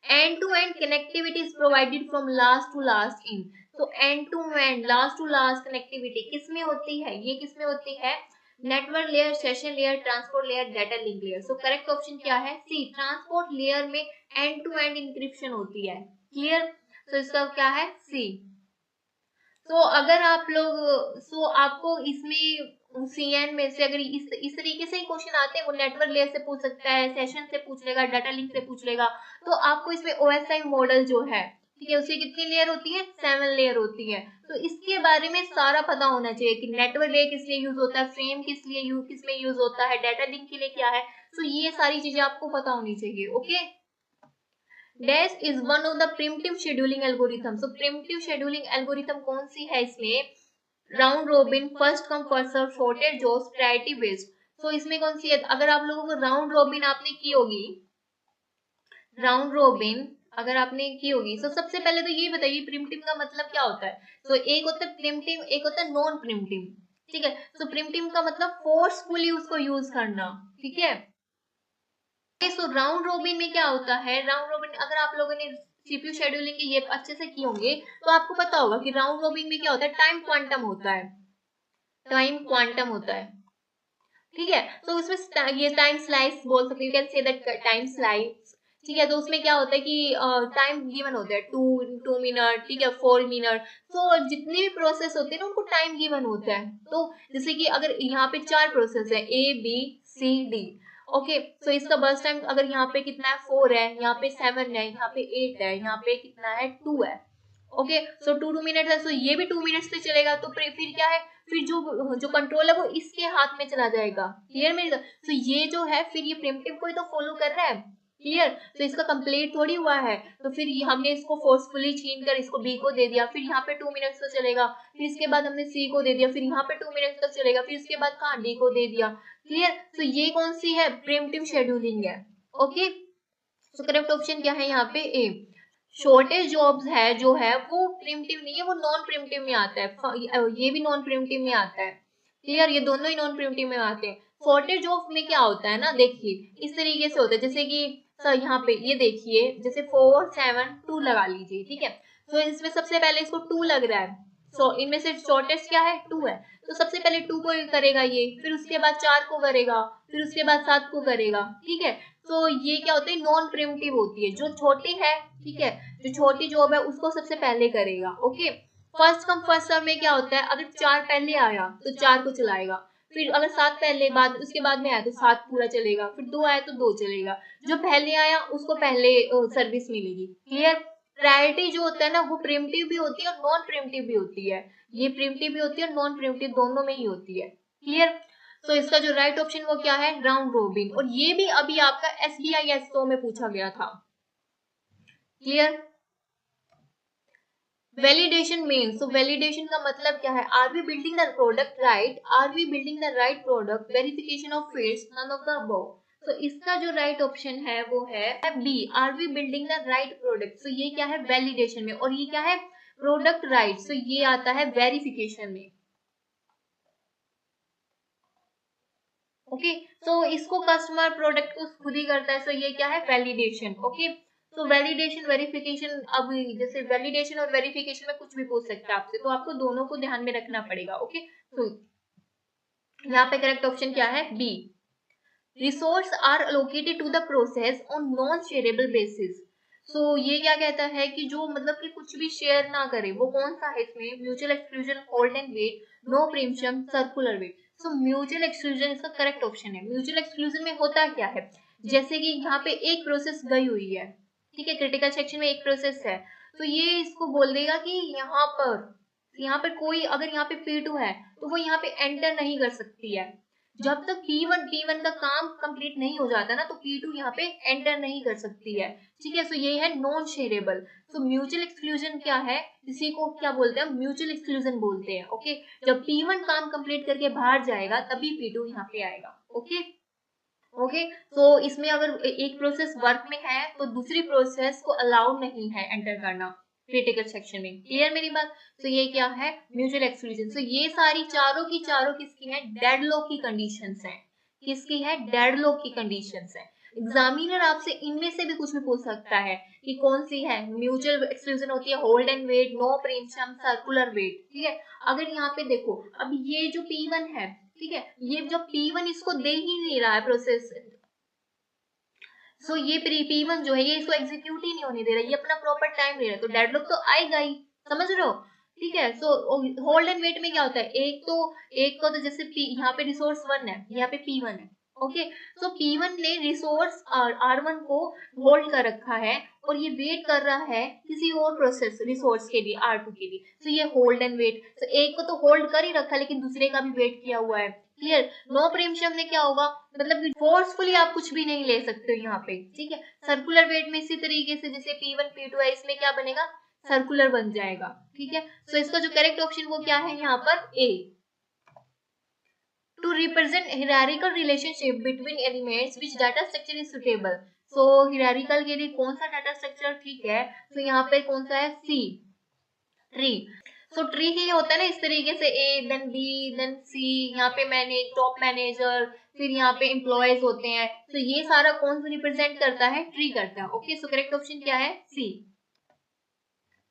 End to end connectivity is provided from last to last in. तो end to end, last to last connectivity किसमें होती है, ये किसमें होती है, network layer, session layer, transport layer, data link layer. So correct option क्या है, सी, ट्रांसपोर्ट लेयर में एंड टू एंड इंक्रिप्शन होती है। क्लियर? तो इसका क्या है, सी। तो अगर आप लोग, सो आपको इसमें सीएन में से अगर इस तरीके से ही क्वेश्चन आते हैं, वो नेटवर्क लेयर से पूछ सकता है, सेशन से पूछ लेगा, डाटा लिंक से पूछ लेगा। तो आपको इसमें ओएसआई मॉडल जो है, ठीक है, उसकी कितनी लेयर होती है, 7 लेयर होती है। तो इसके बारे में सारा पता होना चाहिए कि नेटवर्क लेयर किस लिए यूज होता है, फ्रेम किस में यूज होता है, डाटा लिंक के लिए क्या है। तो ये सारी चीजें आपको पता होनी चाहिए। Okay, dash is one of the primitive scheduling algorithm. So primitive scheduling algorithm कौन सी है इसमें, round robin, first come first serve, shortest jobs, priority based. तो इसमें कौन सी है, अगर आप लोगों को राउंड रोबिन आपने की होगी, राउंड रोबिन अगर आपने की होगी, तो सबसे पहले तो ये बताइए प्रिमिटिव का मतलब क्या होता है। तो एक होता है प्रिमिटिव, एक होता है नॉन प्रिमिटिव। ठीक है, तो प्रिमिटिव का मतलब फोर्सफुली उसको यूज करना। ठीक है, सो राउंड रोबिन में क्या होता है, राउंड रोबिन अगर आप लोगों ने सीपीयू शेड्यूलिंग ये अच्छे से की होंगे तो आपको पता होगा कि राउंड रोबिन में क्या होता है, टाइम क्वांटम होता है, टाइम क्वांटम होता है। ठीक है, तो उसमें ये टाइम स्लाइस बोल सकते हैं, you can say that time slice. ठीक है, तो उसमें क्या होता है कि टाइम गिवन होता है 2 मिनट, ठीक है, 4 मिनट। तो जितने भी प्रोसेस होते हैं ना उनको टाइम गिवन होता है। तो जैसे कि अगर यहाँ पे 4 प्रोसेस है, A B C D. Okay, तो इसका बर्स्ट टाइम अगर यहाँ पे कितना है, 4 है, यहाँ पे 7 है, यहाँ पे 8 है, यहाँ पे कितना है, 2 है। ओके, सो 2 मिनट है, सो ये भी 2 मिनट से चलेगा। तो फिर क्या है, फिर जो जो कंट्रोल है वो इसके हाथ में चला जाएगा। क्लियर मेरी? तो ये जो है फिर ये प्रिमिटिव को ही तो फॉलो कर रहा है। क्लियर? तो इसका कंप्लीट थोड़ी हुआ है। तो फिर हमने इसको फोर्सफुली छीन कर इसको बी को दे दिया, फिर यहाँ पे 2 मिनट तक चलेगा, फिर इसके बाद हमने सी को दे दिया, फिर यहाँ पे 2 मिनट तक चलेगा, फिर इसके बाद कहाँ डी को दे दिया। क्लियर? तो ये कौन सी है, प्रिमिटिव शेड्यूलिंग है। ओके, तो करेक्ट ऑप्शन क्या है यहाँ पे, ए। शॉर्टेज जॉब्स है जो है वो प्रिमिटिव नहीं है, वो नॉन प्रिमिटिव में आता है, ये भी नॉन प्रिमिटिव में आता है। क्लियर? ये दोनों ही नॉन प्रिमिटिव में आते हैं। शॉर्टेज जॉब में क्या होता है ना, देखिए इस तरीके से होता है, जैसे कि सर यहाँ पे ये देखिए, जैसे 4 7 2 लगा लीजिए। ठीक है, तो इसमें सबसे पहले इसको 2 लग रहा है, सो इनमें से शॉर्टेज क्या है, 2 है। तो सबसे पहले 2 को करेगा ये, फिर उसके बाद 4 को करेगा, फिर उसके बाद 7 को करेगा। ठीक है, तो ये क्या होता है, नॉन प्रिमिटिव होती है, जो छोटी है। ठीक है, जो छोटी जॉब है उसको सबसे पहले करेगा। Okay, first come first serve में क्या होता है, अगर 4 पहले आया तो 4 को चलाएगा, फिर अगर 7 पहले बाद उसके बाद में आया तो 7 पूरा चलेगा, फिर 2 आया तो 2 चलेगा, जो पहले आया उसको पहले सर्विस मिलेगी। क्लियर? प्रायोरिटी जो होता है ना वो प्रिमिटिव भी होती है और नॉन प्रिमिटिव भी होती है। ये प्रिमिटिव भी होती है और नॉन प्रिमिटिव दोनों में ही होती है। क्लियर? तो इसका जो राइट ऑप्शन वो क्या है, राउंड रोबिन। और ये भी अभी आपका SBI SO में पूछा गया था। क्लियर? वैलिडेशन मीन्स, तो वैलिडेशन का मतलब क्या है, are we building the product right, are we building the right product, verification of fields, none of the above. तो इसका जो राइट ऑप्शन है वो है B, are we building the right product. तो ये क्या है, वैलिडेशन में। और ये क्या है, प्रोडक्ट राइट, तो ये आता है वेरिफिकेशन में। ओके, तो इसको कस्टमर प्रोडक्ट को खुद ही करता है, तो ये क्या है, वैलिडेशन। ओके, तो वैलिडेशन वेरिफिकेशन, अब जैसे वैलिडेशन और वेरिफिकेशन में कुछ भी पूछ सकता है आपसे, तो आपको दोनों को ध्यान में रखना पड़ेगा। ओके, तो यहाँ पे करेक्ट ऑप्शन क्या है, B. Resource are allocated to the process on non shareable basis. So ये क्या कहता है कि जो मतलब कि कुछ भी शेयर ना करे, वो कौन सा है इसमें, mutual exclusion, hold and wait, no premium, circular wait. So mutual exclusion इसका करेक्ट ऑप्शन है। म्यूचुअल एक्सक्लूजन में होता क्या है, जैसे कि यहाँ पे एक प्रोसेस गई हुई है, ठीक है, क्रिटिकल सेक्शन में एक प्रोसेस है, तो ये इसको बोल देगा कि यहाँ पर कोई अगर यहाँ पे P2 है तो वो यहाँ पे एंटर नहीं कर सकती है। जब तक P1 का काम कंप्लीट नहीं हो जाता ना, तो P2 यहाँ पे एंटर नहीं कर सकती है। ठीक है, सो ये है नॉन शेयरेबल। तो म्यूचुअल एक्सक्लूजन क्या है, इसी को क्या बोलते हैं, म्यूचुअल एक्सक्लूजन बोलते हैं। ओके, जब P1 काम कंप्लीट करके बाहर जाएगा तभी P2 यहाँ पे आएगा। ओके, ओके, तो इसमें अगर एक प्रोसेस वर्क में है तो दूसरी प्रोसेस को अलाउ नहीं है एंटर करना क्रिटिकल सेक्शन में। क्लियर मेरी बात? तो ये क्या है, म्यूचुअल एक्सक्लूजन। तो ये सारी चारों की चारों किसकी है, डेडलॉक की कंडीशंस हैं। किसकी है, डेडलॉक की कंडीशंस है। एग्जामिनर आपसे इनमें से भी कुछ भी पूछ सकता है कि कौन सी है, म्यूचुअल एक्सक्लूजन होती है, hold and wait, no premium, circular wait. ठीक है, अगर यहाँ पे देखो, अब ये जो P1 है, ठीक है, ये जब P1 इसको दे ही नहीं रहा है प्रोसेस, सो ये P1 जो है ये इसको एग्जीक्यूट ही नहीं होने दे रहा है, ये अपना प्रॉपर टाइम ले रहा है, तो डेडलॉक तो आएगा ही। समझ रहे हो? ठीक है, सो होल्ड एंड वेट में क्या होता है, एक तो जैसे यहाँ पे रिसोर्स 1 है, यहाँ पे P1 है। ओके, सो P1 ने रिसोर्स R1 को होल्ड कर रखा है और ये वेट कर रहा है किसी और प्रोसेस रिसोर्स के लिए, R2 के लिए। तो ये होल्ड एंड वेट, तो एक को तो होल्ड कर ही रखा है लेकिन दूसरे का भी वेट किया हुआ है। क्लियर? नो प्रीमियम में क्या होगा, मतलब कि फोर्सफुली आप कुछ भी नहीं ले सकते हो यहाँ पे। ठीक है, सर्कुलर वेट में इसी तरीके से जैसे P1 P2 है, इसमें क्या बनेगा, सर्कुलर बन जाएगा। ठीक है, सो इसका जो करेक्ट ऑप्शन वो क्या है यहाँ पर, ए। To represent hierarchical relationship between elements which data structure is suitable. So hierarchical के लिए कौन सा डाटा स्ट्रक्चर ठीक है, तो यहाँ पे कौन सा है, सी, ट्री। सो ट्री ही होता है ना इस तरीके से, ए देन बी देन सी, यहाँ पे टॉप मैनेजर, फिर यहाँ पे एम्प्लॉयज होते हैं। तो ये सारा कौन सा रिप्रेजेंट करता है, ट्री करता है। ओके, सो करेक्ट ऑप्शन क्या है, सी।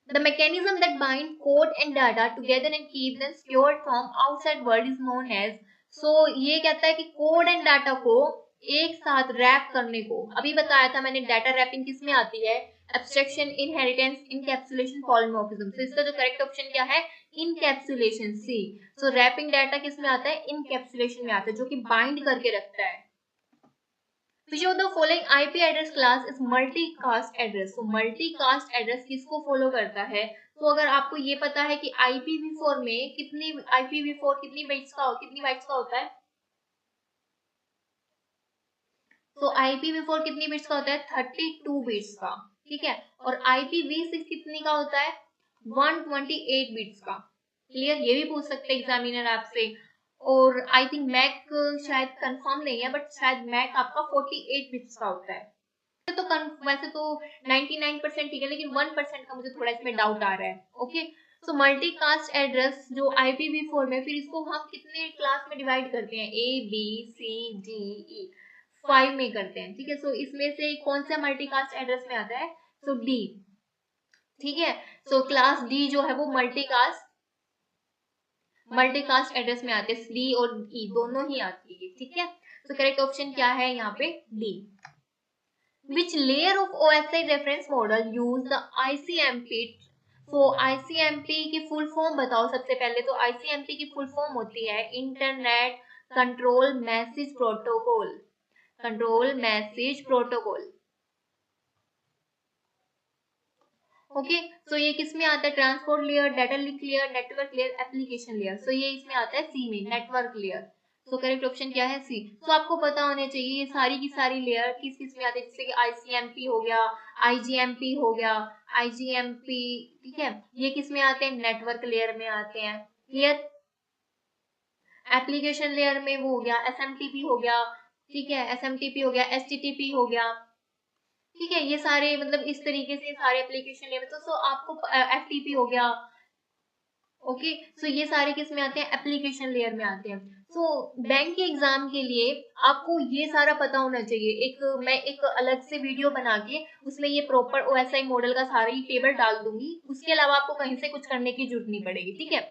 The mechanism that bind code and data together and keep them secured from outside world is known as। So ये कहता है कि कोड एंड डाटा को एक साथ रैप करने को, अभी बताया था मैंने डाटा रैपिंग किस में आती है, एब्स्ट्रैक्शन, इनहेरिटेंस, इनकैप्सुलेशन, पॉलीमॉर्फिज्म। तो इसका जो करेक्ट ऑप्शन क्या है, इनकैप्सुलेशन, सी। सो रैपिंग डाटा किस में आता है, इनकैप्सुलेशन में आता है, जो कि बाइंड करके रखता है। Which of the following IP address class is multicast address? तो multicast address किसको फॉलो करता है, तो अगर आपको ये पता है कि IPv4 में कितनी बाइट्स का होता है, तो IPv4 कितनी बिट्स का होता है, 32 बिट्स का। ठीक है, और IPv6 कितनी का होता है, 128 बिट्स का। क्लियर? ये भी पूछ सकते हैं एग्जामिनर आपसे। और आई थिंक मैक शायद कंफर्म नहीं है, बट शायद मैक आपका 48 बिट्स का होता है। तो वैसे तो 99% ठीक है, लेकिन 1% का मुझे थोड़ा इसमें डाउट आ रहा है। ओके, सो मल्टीकास्ट एड्रेस जो IPv4 में, फिर इसको हम कितने क्लास में डिवाइड करते हैं, ABCDE, 5 में करते हैं। ठीक है, सो इसमें से कौन सा मल्टीकास्ट एड्रेस में आता है, सो डी। ठीक है, सो क्लास डी जो है वो मल्टीकास्ट एड्रेस में आते हैं, डी और ई दोनों ही आती है। ठीक है, तो करेक्ट ऑप्शन क्या है यहाँ पे, D. Which layer of OSI reference model use the ICMP? So ICMP की फुल फॉर्म बताओ सबसे पहले। तो ICMP की फुल फॉर्म होती है internet control message protocol, control message protocol. Okay. So ये किस में आता है? Transport layer, data link layer, network layer, application layer. So ये इसमें आता है सी में, network layer. So correct option क्या है? सी। सो आपको पता होने चाहिए ये सारी की सारी लेयर किस किस में आती है, जैसे कि आईसीएमपी हो गया, आईजीएमपी हो गया, आईजीएमपी, ठीक है, ये किस में आते हैं? नेटवर्क लेयर में आते हैं। क्लियर? एप्लीकेशन लेयर में वो हो गया एसएमटीपी हो गया, ठीक है, एसएमटीपी हो गया, एचटीटीपी हो गया, ठीक है, ये सारे मतलब इस तरीके से सारे एप्लीकेशन लेयर। तो सो आपको एफटीपी हो गया, ओके। सो ये सारे किस में आते हैं? एप्लीकेशन लेयर में आते हैं। सो बैंक के एग्जाम के लिए आपको ये सारा पता होना चाहिए। मैं एक अलग से वीडियो बना के उसमें ये प्रॉपर ओएसआई मॉडल का सारा ही टेबल डाल दूंगी। उसके अलावा आपको कहीं से कुछ करने की जरूरत नहीं पड़ेगी, ठीक है।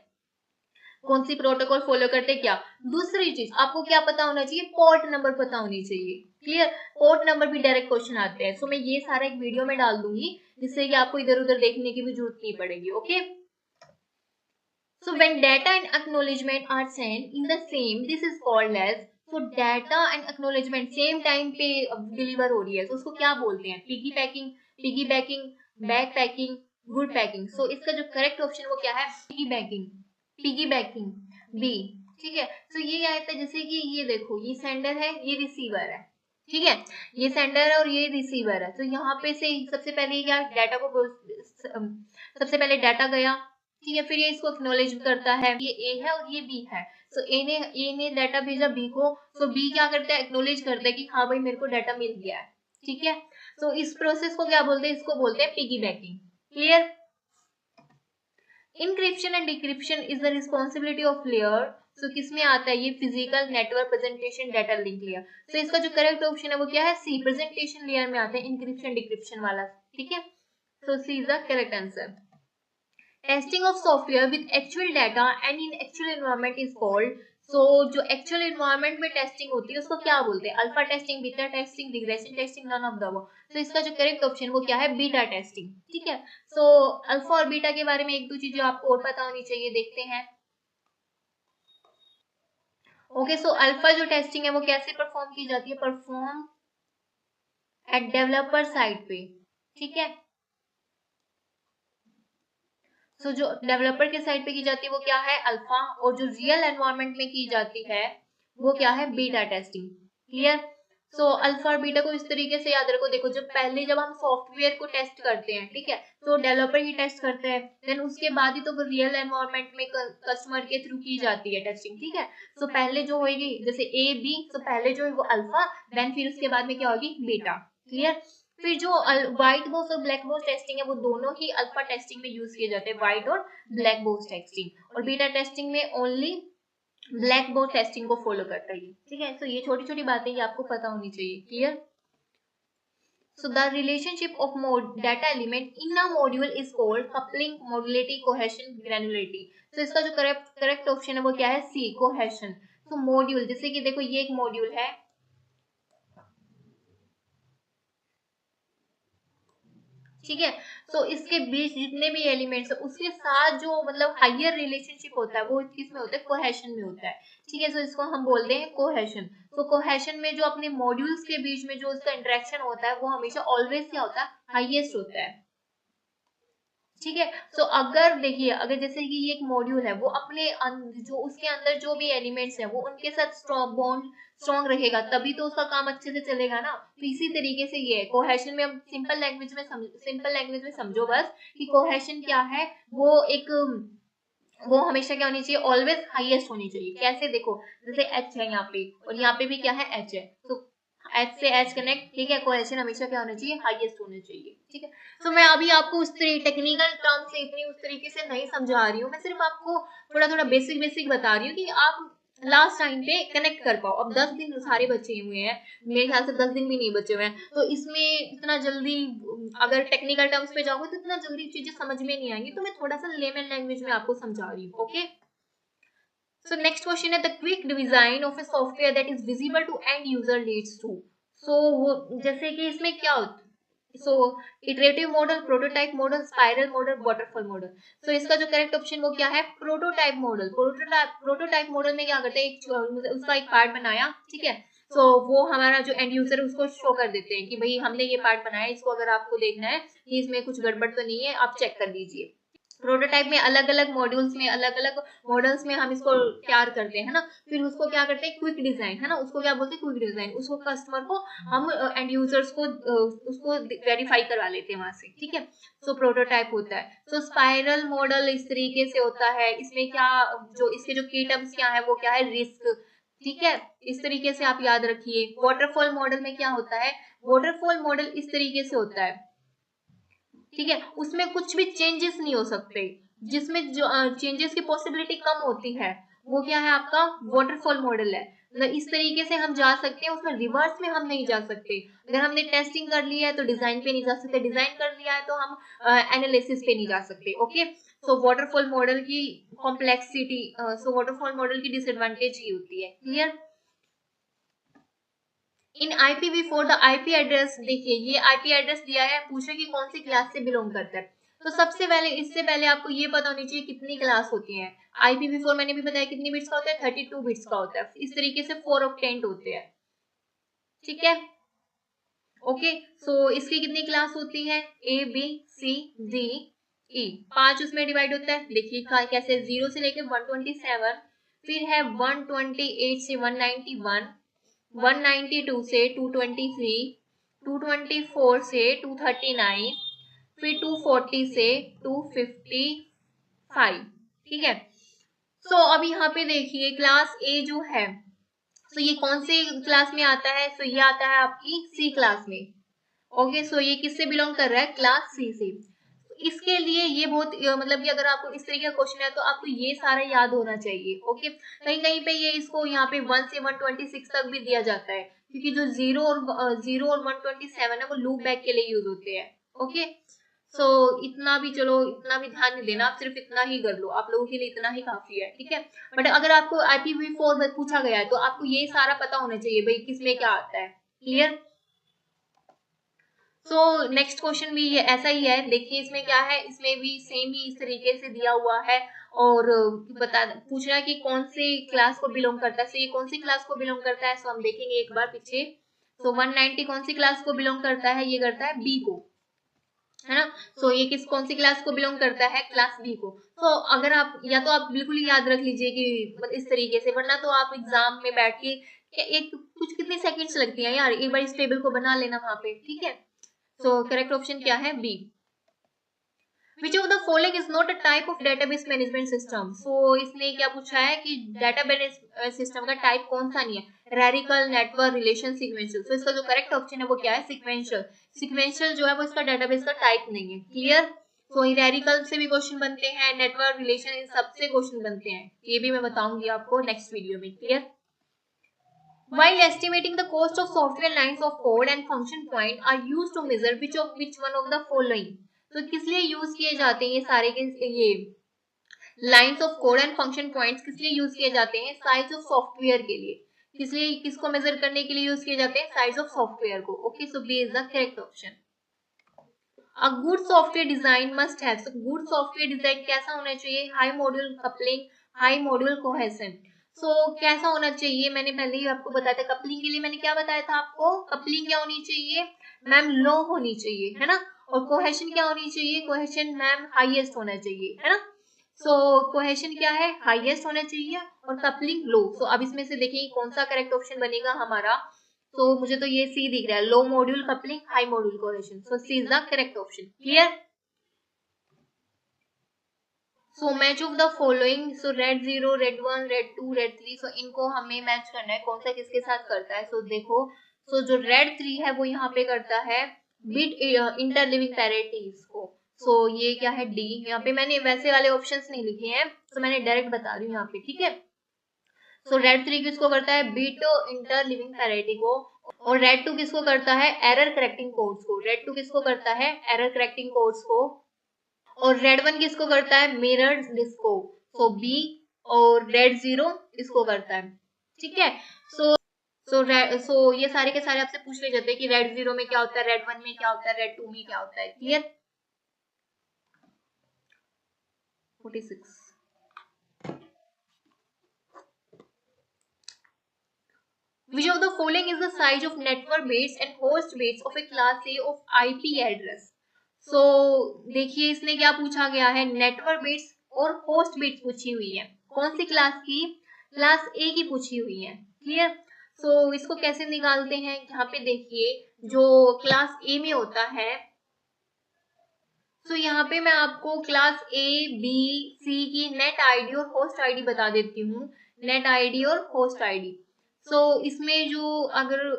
कौन सी प्रोटोकॉल फॉलो करते क्या। दूसरी चीज आपको क्या पता होना चाहिए? पोर्ट नंबर पता होनी चाहिए। क्लियर? पोर्ट नंबर भी डायरेक्ट क्वेश्चन आते हैं। सो मैं ये सारा एक वीडियो में डाल दूंगी जिससे कि आपको इधर उधर देखने की भी जरूरत नहीं पड़ेगी, okay. So when data and acknowledgement are sent in the same, this is called as, so data and acknowledgement same time पे डिलीवर हो रही है, तो उसको क्या बोलते हैं? Piggy packing, piggy backing, back packing, good packing. So इसका जो करेक्ट ऑप्शन वो क्या है? Piggy backing, piggy backing, B, ठीक है। तो ये क्या कहता है, जैसे कि ये देखो, ये सेंडर है, ये रिसीवर है, ठीक है, ये सेंडर है और ये रिसीवर है। तो यहाँ पे से सबसे पहले क्या डाटा को, सबसे पहले डाटा गया, ठीक है, फिर ये इसको एक्नॉलेज करता है, ये ए है और ये बी है। सो ए ने डाटा भेजा बी को, सो बी क्या करता है? एक्नॉलेज करता है कि हाँ भाई मेरे को डाटा मिल गया है, ठीक है। सो इस प्रोसेस को क्या बोलते हैं? इसको बोलते हैं piggy backing. Clear? Encryption and decryption is the responsibility of layer. So किस में आता है? ये physical network presentation data link layer. So इसका जो करेक्ट ऑप्शन है वो क्या है? सी, प्रेजेंटेशन लेयर में आता है इनक्रिप्शन डिक्रिप्शन वाला, ठीक है। So C is the correct answer. Testing of software with actual data and in actual environment is called. So जो एक्चुअल एनवायरनमेंट में टेस्टिंग होती है उसको क्या बोलते हैं? Alpha testing, beta testing, regression testing, none of the above. तो इसका जो करेक्ट ऑप्शन वो क्या है? बीटा टेस्टिंग, ठीक है। सो अल्फा और बीटा के बारे में एक दो चीजें आपको और पता होनी चाहिए, देखते हैं। ओके, सो अल्फा जो टेस्टिंग है वो कैसे परफॉर्म की जाती है? परफॉर्म एट डेवलपर साइड पे, ठीक है। सो जो डेवलपर के साइड पे की जाती है वो क्या है? अल्फा। और जो रियल एनवायरनमेंट में की जाती है वो क्या है? Beta testing. Clear? So alpha और बीटा को इस तरीके से याद रखो। देखो, जब हम सॉफ्टवेयर को टेस्ट करते हैं, ठीक है, तो डेवलपर ही टेस्ट करते हैं, देन उसके बाद ही तो वो रियल एनवायरनमेंट में कस्टमर के थ्रू की जाती है टेस्टिंग, ठीक है। सो पहले जो होगी, जैसे ए बी, तो पहले जो है वो अल्फा, देन फिर उसके बाद में क्या होगी? बीटा। क्लियर? फिर जो व्हाइट बॉक्स और ब्लैक बॉक्स टेस्टिंग है वो दोनों ही अल्फा टेस्टिंग में यूज किए जाते हैं, व्हाइट और ब्लैक बॉक्स टेस्टिंग। और बीटा टेस्टिंग में ओनली ब्लैक बॉक्स टेस्टिंग को फॉलो करता है, ठीक है। तो ये छोटी छोटी बातें ये आपको पता होनी चाहिए। Clear? So the relationship of data element in a module is called coupling, modulity, cohesion, granularity. So इसका जो करेक्ट ऑप्शन है वो क्या है? सी, कोहेशन। तो मॉड्यूल, जैसे कि देखो ये एक मॉड्यूल है, ठीक है। तो इसके बीच जितने भी एलिमेंट्स है उसके साथ जो मतलब हायर रिलेशनशिप होता है वो किसमें होता है? कोहेशन में होता है, ठीक है। तो इसको हम बोलते हैं कोहेशन। तो कोहेशन में जो अपने मॉड्यूल्स के बीच में जो उसका इंटरेक्शन होता है वो हमेशा ऑलवेज क्या होता है? हाईएस्ट होता है, ठीक है। तो अगर देखिए, अगर जैसे कि ये एक मॉड्यूल है, वो अपने जो उसके अंदर जो भी एलिमेंट्स है वो उनके साथ स्ट्रॉन्ग रहेगा, तभी तो उसका काम अच्छे से चलेगा ना। तो इसी तरीके से ये है कोहेशन में। हम सिंपल लैंग्वेज में समझो बस कि कोहेशन क्या है। वो हमेशा क्या होनी चाहिए? ऑलवेज हाईएस्ट होनी चाहिए। कैसे? देखो, जैसे एच है यहाँ पे और यहाँ पे भी क्या है? एच है। तो एच से एच कनेक्ट, ठीक है। कोहेशन हमेशा क्या होना चाहिए? हाईएस्ट होना चाहिए, ठीक है। तो मैं अभी आपको उस टेक्निकल टर्म से इतनी उस तरीके से नहीं समझा रही हूँ, मैं सिर्फ आपको थोड़ा थोड़ा बेसिक बता रही हूँ कि आप लास्ट टाइम पे कनेक्ट कर पाओ। अब 10 दिन सारे बचे हुए हैं, मेरे ख्याल से 10 दिन भी नहीं बचे हुए हैं, तो इसमें इतना जल्दी अगर टेक्निकल टर्म्स पे जाओगे तो इतना जल्दी चीजें समझ में नहीं आएंगी। तो मैं थोड़ा सा लेमन लैंग्वेज में आपको समझा रही हूँ, ओके। So next question है, the quick design of a software that is visible to end user leads to. So वो जैसे कि इसमें क्या होता है? So iterative model, prototype model, spiral model, waterfall model. So इसका जो करेक्ट ऑप्शन वो क्या है? Prototype model. प्रोटोटाइप मॉडल में क्या करते हैं? उसका एक पार्ट बनाया, ठीक है, सो वो हमारा जो एंड यूजर उसको शो कर देते हैं कि भाई हमने ये पार्ट बनाया है, इसको अगर आपको देखना है कि इसमें कुछ गड़बड़ तो नहीं है, आप चेक कर लीजिए। प्रोटोटाइप में अलग अलग मॉड्यूल्स में अलग अलग मॉडल्स में हम इसको तैयार करते हैं ना, फिर उसको क्या करते हैं, क्विक डिजाइन, है ना, उसको क्या बोलते हैं, क्विक डिजाइन। उसको कस्टमर को हम एंड यूजर्स को उसको वेरीफाई करवा लेते हैं वहां से, ठीक है। सो प्रोटोटाइप होता है। सो स्पाइरल मॉडल इस तरीके से होता है। इसमें क्या, जो इसके जो की टर्म्स क्या है वो क्या है, रिस्क, ठीक है, इस तरीके से आप याद रखिए। वाटरफॉल मॉडल में क्या होता है, वाटरफॉल मॉडल इस तरीके से होता है, ठीक है, उसमें कुछ भी चेंजेस नहीं हो सकते, जिसमें जो चेंजेस की पॉसिबिलिटी कम होती है वो क्या है, आपका वाटरफॉल मॉडल है। मतलब इस तरीके से हम जा सकते हैं, उसमें रिवर्स में हम नहीं जा सकते। अगर हमने टेस्टिंग कर लिया है तो डिजाइन पे नहीं जा सकते, डिजाइन कर लिया है तो हम एनालिसिस पे नहीं जा सकते। ओके, सो वाटरफॉल मॉडल की कॉम्प्लेक्सिटी, सो वाटरफॉल मॉडल की डिसएडवांटेज ही होती है। Clear. In IPv4 the IP address, देखिए ये IP एड्रेस दिया है, पूछे कि कौन सी क्लास से बिलोंग करता है। तो सबसे पहले, इससे पहले आपको ये पता होनी चाहिए कितनी क्लास होती है। IPv4 मैंने भी बताया कितनी बिट्स का होता है, 32 बिट्स का होता है। इस तरीके से 4 ऑक्टेंट होते हैं, ठीक है। ओके, सो इसकी कितनी क्लास होती है, ABCDE, 5 उसमें डिवाइड होता है। देखिए कैसे, 0 से लेके 127, फिर है 128 से 191, 192 से 223, 224 से 239, फिर 240 से 255, ठीक है। सो अब यहाँ पे देखिए क्लास ए जो है, सो ये कौन से क्लास में आता है, सो ये आता है आपकी सी क्लास में। ओके, सो ये किससे बिलोंग कर रहा है, क्लास सी से। इसके लिए ये बहुत मतलब कि अगर आपको इस तरीके का क्वेश्चन है तो आपको ये सारा याद होना चाहिए। ओके, कहीं कहीं पे ये इसको यहाँ पे 1 से 126 तक भी दिया जाता है, क्योंकि जो 0 और 127 है वो लूप बैक के लिए यूज होते हैं। ओके, सो इतना भी, चलो इतना भी ध्यान नहीं देना, आप सिर्फ इतना ही कर लो, आप लोगों के लिए इतना ही काफी है, ठीक है। बट अगर आपको IPv4 में पूछा गया है तो आपको ये सारा पता होना चाहिए भाई किसमें क्या आता है। क्लियर। सो नेक्स्ट क्वेश्चन भी ये ऐसा ही है। देखिए इसमें क्या है, इसमें भी सेम ही इस तरीके से दिया हुआ है और बता पूछ रहा है कि कौन सी क्लास को बिलोंग करता है। सो ये कौन सी क्लास को बिलोंग करता है, सो हम देखेंगे एक बार पीछे। सो 190 कौन सी क्लास को बिलोंग करता है, ये करता है बी को, है ना। सो ये कौन सी क्लास को बिलोंग करता है, क्लास बी को। तो अगर आप, या तो आप बिल्कुल ही याद रख लीजिए कि इस तरीके से, वरना तो आप एग्जाम में बैठ के एक कुछ कितने सेकंड्स लगती हैं यार, एक बार इस टेबल को बना लेना वहां पे, ठीक है। सो करेक्ट ऑप्शन क्या है, B. Which of the following is not a type of database management system? So इसने क्या पूछा है कि database सिस्टम का टाइप कौन सा नहीं है, रैडिकल, नेटवर्क, रिलेशन, सीक्वेंशियल। तो इसका जो करेक्ट ऑप्शन है वो क्या है, सीक्वेंशियल। सीक्वेंशियल जो है वो इसका डेटाबेस का टाइप नहीं है। क्लियर। तो रैडिकल से भी क्वेश्चन बनते हैं, नेटवर्क, रिलेशन, इन सबसे क्वेश्चन बनते हैं, ये भी मैं बताऊंगी आपको नेक्स्ट वीडियो में। Clear. While estimating the cost of software lines of code and function point are used to measure which one of the following। तो किस लिए यूज किए जाते हैं ये सारे के ये lines of code and function points किस लिए यूज किए जाते हैं, साइज ऑफ सॉफ्टवेयर के लिए। किस लिए, किसको मेजर करने के लिए यूज किए जाते हैं, साइज ऑफ सॉफ्टवेयर को। Okay, so B is the correct option. A good software design must have, so good software design कैसा होना चाहिए, high module coupling, high module cohesion. So कैसा होना चाहिए, मैंने पहले ही आपको बताया था। कपलिंग के लिए मैंने क्या बताया था आपको, कपलिंग क्या होनी चाहिए मैम, लो होनी चाहिए, है ना। और कोहेशन क्या होनी चाहिए, कोहेशन मैम हाईएस्ट होना चाहिए, है ना। सो कोहेशन क्या है, हाईएस्ट होना चाहिए, और कपलिंग लो। सो अब इसमें से देखिए कौन सा करेक्ट ऑप्शन बनेगा हमारा। तो मुझे तो ये सी दिख रहा है, low module coupling, high module cohesion. So C is the correct option. Clear. So match of the following, so RAID 0, RAID 1, RAID 2, RAID 3, so इनको हमें मैच करना है कौन सा किसके साथ करता है। सो देखो, सो जो रेड 3 है वो यहाँ पे करता है बिट इंटरलिविंग पैरिटीज को। सो ये क्या है, डी। यहाँ पे मैंने वैसे वाले ऑप्शंस नहीं लिखे हैं, तो मैंने डायरेक्ट बता रही हूँ यहाँ पे, ठीक है। सो रेड 3 किसको करता है, बीट इंटरलिविंग पैरिटी को। और रेड 2 किसको करता है, एरर करेक्टिंग कोड्स को। रेड 2 किसको करता है, एरर करेक्टिंग कोड्स को। और रेड 1 किसको करता है, मिरर डिस्क को। सो बी। और रेड 0 इसको करता है, ठीक है। सो ये सारे के सारे आपसे पूछ ले जाते हैं कि रेड 0 में क्या होता है, रेड 1 में क्या होता है, रेड 2 में क्या होता है। Clear. 46 Which of the following is the size of network bits and host bits of a class A of IP address? So देखिए इसने क्या पूछा गया है, नेटवर्क बिट्स और होस्ट बिट्स पूछी हुई है। कौन सी क्लास की? क्लास ए की पूछी हुई है। क्लियर? सो इसको कैसे निकालते हैं, यहाँ पे देखिए जो क्लास ए में होता है, तो यहाँ पे मैं आपको क्लास ए बी सी की नेट आईडी और होस्ट आईडी बता देती हूँ। नेट आईडी और होस्ट आईडी। सो इसमें जो अगर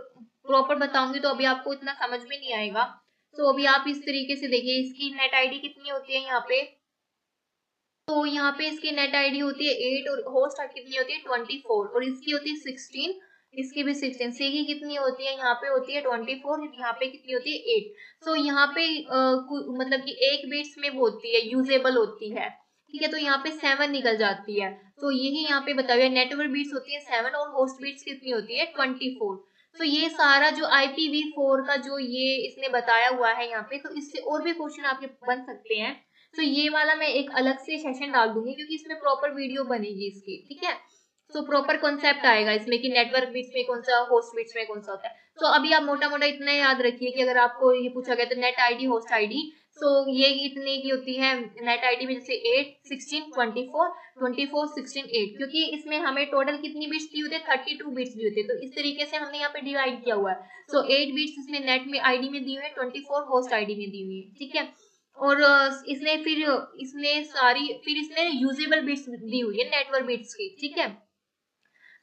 प्रॉपर बताऊंगी तो अभी आपको इतना समझ में नहीं आएगा। तो अभी आप इस तरीके से देखिए, इसकी नेट आईडी कितनी होती है यहाँ पे, तो यहाँ पे इसकी नेट आईडी होती है 8 और होस्ट आईडी कितनी होती है 24 और इसकी होती है 16, इसकी भी 16। सी की कितनी होती है, यहाँ पे होती है 24, यहाँ पे कितनी होती है 8। तो यहाँ पे मतलब कि एक बिट्स में वो होती है, यूजेबल होती है, ठीक है। तो यहाँ पे 7 निकल जाती है, तो यही यहाँ पे बताया हुआ है। नेटवर्क बिट्स होती है 7 और होस्ट बिट्स कितनी होती है 24। तो ये सारा जो IPv4 का जो ये इसने बताया हुआ है यहाँ पे, तो इससे और भी क्वेश्चन आपके बन सकते हैं। तो ये वाला मैं एक अलग से सेशन डाल दूंगी क्योंकि इसमें प्रॉपर वीडियो बनेगी इसकी, ठीक है। तो प्रॉपर कॉन्सेप्ट आएगा इसमें कि नेटवर्क बिट्स में कौन सा, होस्ट बिट्स में कौन सा होता है। तो अभी आप मोटा मोटा इतना याद रखिए कि अगर आपको ये पूछा गया तो नेट आईडी होस्ट आईडी, तो ये इतने की होती है नेट आईडी में, जैसे 8 16 24 24 16 8, क्योंकि इसमें हमें टोटल कितनी बिट्स दी होती है 32 बिट्स दी होती है। तो इस तरीके से हमने यहाँ पे डिवाइड किया हुआ है। सो 8 बिट्स इसमें नेट में आईडी में दी हुई है, 24 होस्ट आईडी में दी हुई है, ठीक है। और इसने फिर इसने यूजेबल बिट्स दी हुई है नेटवर्क बिट्स की, ठीक है।